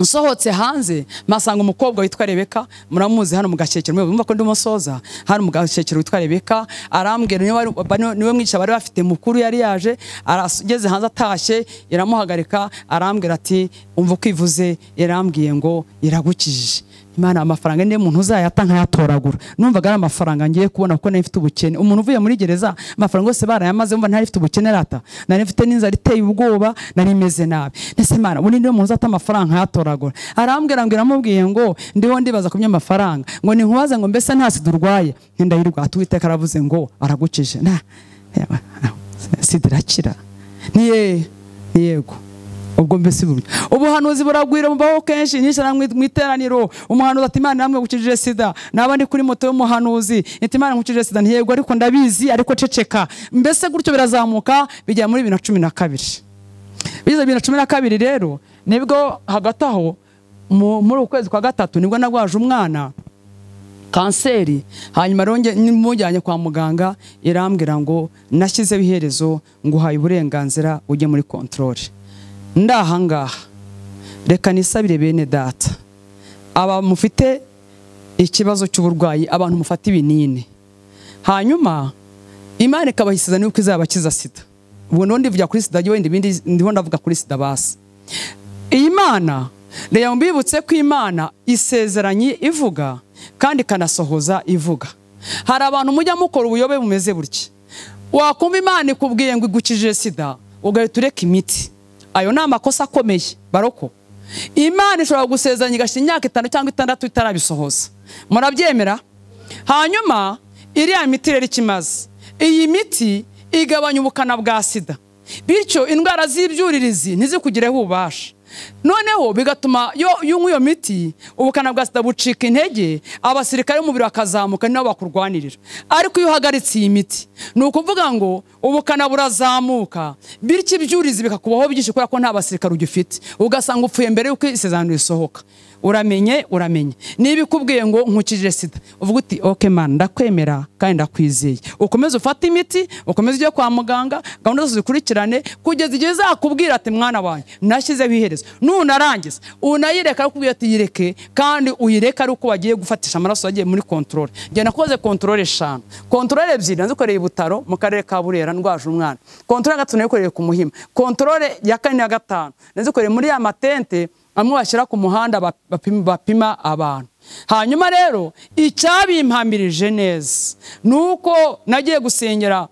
Nsohotse hanze masanga umukobwa witwa Rebeka, muramuzi hano mu Gashekero, mwumva ko ndumusoza hano mu Gashekero witwa Rebeka. Arambwira niwe mwigisha bari bafite mukuru yari yaje, arageze hanze atashye iramuhagarika, arambwira ati umva uko ivuze, yarambwiye ngo iragukijije. Imana amafaranga ndi muntu uzayata nkayatoragura. Numvaga ari amafaranga ngiye kubona kuko nafite ubukene. Umuntu uvuye muri gereza amafaranga yose barayamaze, umva ntari mfite ubukene rata, nari mfite n'inzara iteye ubwoba, nari meze nabi. Nese Imana ubundi ndi umuntu uzata amafaranga nkayatoragura. Arambwira ngo iramubwiye ngo ndiho ndibaza ku by'amafaranga, ngo ni nkubaze ngo mbese nta sida urwaye. Ndayirwa Uwiteka aravuze ngo aragukije. Sida irakira. Ni yego. Ubwo mbese ubuhanuzi buragwira mubaho kenshi nishara mu iteraniro. Umuhanuzi ati Imana namwe gukijije sida, nabandi kuri moto y'umuhanuzi ati Imana gukijije sida, ntiyego ariko ndabizi ariko ceceka. Mbese gutyo birazamuka bijya muri 2012. Biza 2012 rero nibwo hagataho muri ukwezi kwa 3 nibwo nagwaje umwana kanseri. Hanyuma ronge nimujyanye kwa muganga, irambwira ngo nashyizeho iherezo nguhaye uburenganzira ujye muri control. Ndahangaha reka nisabire bene data aba mufite ikibazo cy'uburwayi, abantu mufata ibinini, hanyuma Imana ikabahisiza nuko izabakiza sida. Ubwo none ndivuga kuri sida, wenda ibindi ndiho ndavuga kuri sida basi. Iyi Mana rero mbibutse ko Imana isezeranye ivuga kandi kanasohoza ivuga. Hari abantu mujya mukora ubuyobe bumeze buryo, wakumva Imana ikubwiye ngo igukije sida ugahita ureka imiti. Ayo ni amakosa akomeye baroko. Imana ishobora gusezeranya igashira imyaka 5 cyangwa 6 itarabisohoza. Murabyemera? Hanyuma iriya miti rero ikimaze, iyi miti igabanya ubukana bwa sida, bityo indwara z'ibyuririzi ntizikugireho ububasha. Noneho bigatuma iyo miti ubukana bwa sida bucika intege, abasirikare b'umubiri bakazamuka nabo bakurwanirira. Ariko iyo uhagaritse iyi miti ni ukuvuga ngo ubukana burazamuka, bityo ibyurizi bikakubaho byinshi kubera ko nta basirikare ugifite, ugasanga upfuye mbere yuko isezerano risohoka. Uramenye niba ikubwiye ngo nkukije sida, uvuga uti okay man, ndakwemera kandi ndakwizeye, ukomeze ufate imiti, ukomeze ujye kwa muganga, gahunda zose zikurikirane kugeza igihe zakubwira ati mwana wanjye nashyizeho iherezo. Nunarangiza unayireka akubwira ati yireke, kandi uyireka ari uko wagiye gufatisha amaraso yagiye muri control. Ngiye nakoze control 5, control 2 nazikoreye Butaro mu karere ka Burera ndwaje umwana, control 3 nayikoreye ku Muhima, control ya 4 na 5 nazikoreye muri ya matente amwe bashyira ku muhanda bapima abantu. Hanyuma rero icyabimpamirije neza nuko nagiye gusengera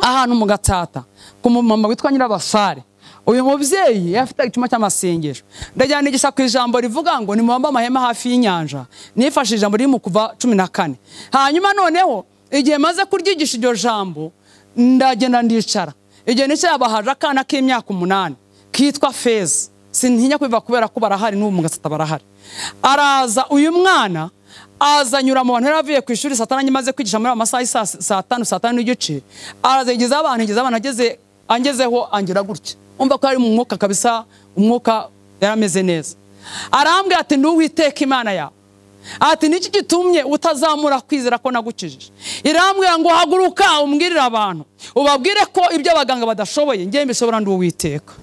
ahantu mu Gatsata ku mama witwa Nyirabasare. Uyu mubyeyi yafite icyuma cy'amasengesho, ndajyana igisha ku ijambo rivuga ngo ni muhamba amahema hafi y'inyanja, nifashije ijambo riri mu Kuva 14. Hanyuma noneho igihe maze kuryigisha iryo jambo ndagenda ndicara, igihe nicara bahaje akana k'imyaka 8 kitwa Feza. Sintinya kwiva kubera ko barahari n'ubu mu Gatsata barahari. Araza uyu mwana azanyura mu bantu yaravuye ku ishuri saa 5 maze kwigisha muri amasaha saa 5 n'igice, araza yigeza abantu angezeho angira gutya, umva ko ari mu mwuka kabisa, umwuka yarameze neza. Arambwira ati n'Uwiteka Imana yawe ati niki gitumye utazamura kwizera ko nagukijije. Irambwira ngo haguruka umbwirira abantu ubabwire ko ibyo abaganga badashoboye ngiye mbishobora n'Uwiteka.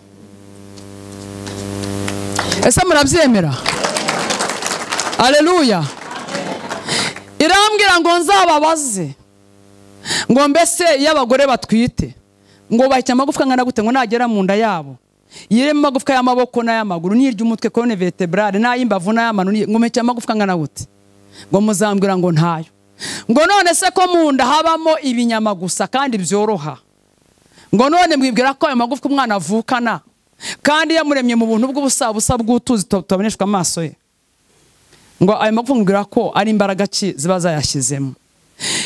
Ese murabyemera? Haleluya. Irambwira ngo nzababaze ngo mbese y'abagore batwite ngo bahita amagufwa ngana gute ngo nagera mu nda yabo yire magufwa y'amaboko n'ay'amaguru n'iryo umutwe colonne vertebrale n'ay'imbavu n'ay'amano ngo meke amagufwa ngana gute, ngo muzambwira ngo ntayo. Ngo none se ko mu nda habamo ibinyama gusa kandi byoroha, ngo none mwibwira ko ayo magufwa umwana avukana kandi yamuremye mu buntu bw'ubusabusa bw'utuzi tuboneshwa amaso ye, ngo ayo magufwa mwibwira ko ari imbaraga ki ziba zayashyizemo.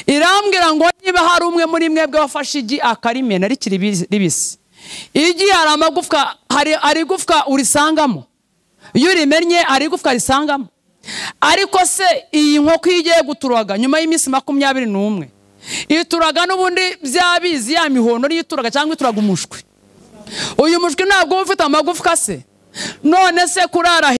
Irambwira ngo niba hari umwe muri mwebwe wafashe igi akarimena rikiri ribisi, igi hari amagufwa, hari igufwa urisangamo, iyo urimennye hari igufwa risangamo. Ariko se iyi nkoko igiye guturaga nyuma y'iminsi 21 ituraga n'ubundi byabizi ya mihono y'ituraga cyangwa ituraga umushwi. Uyu mushwi ntabwo ufite amagufwa se, none se kurara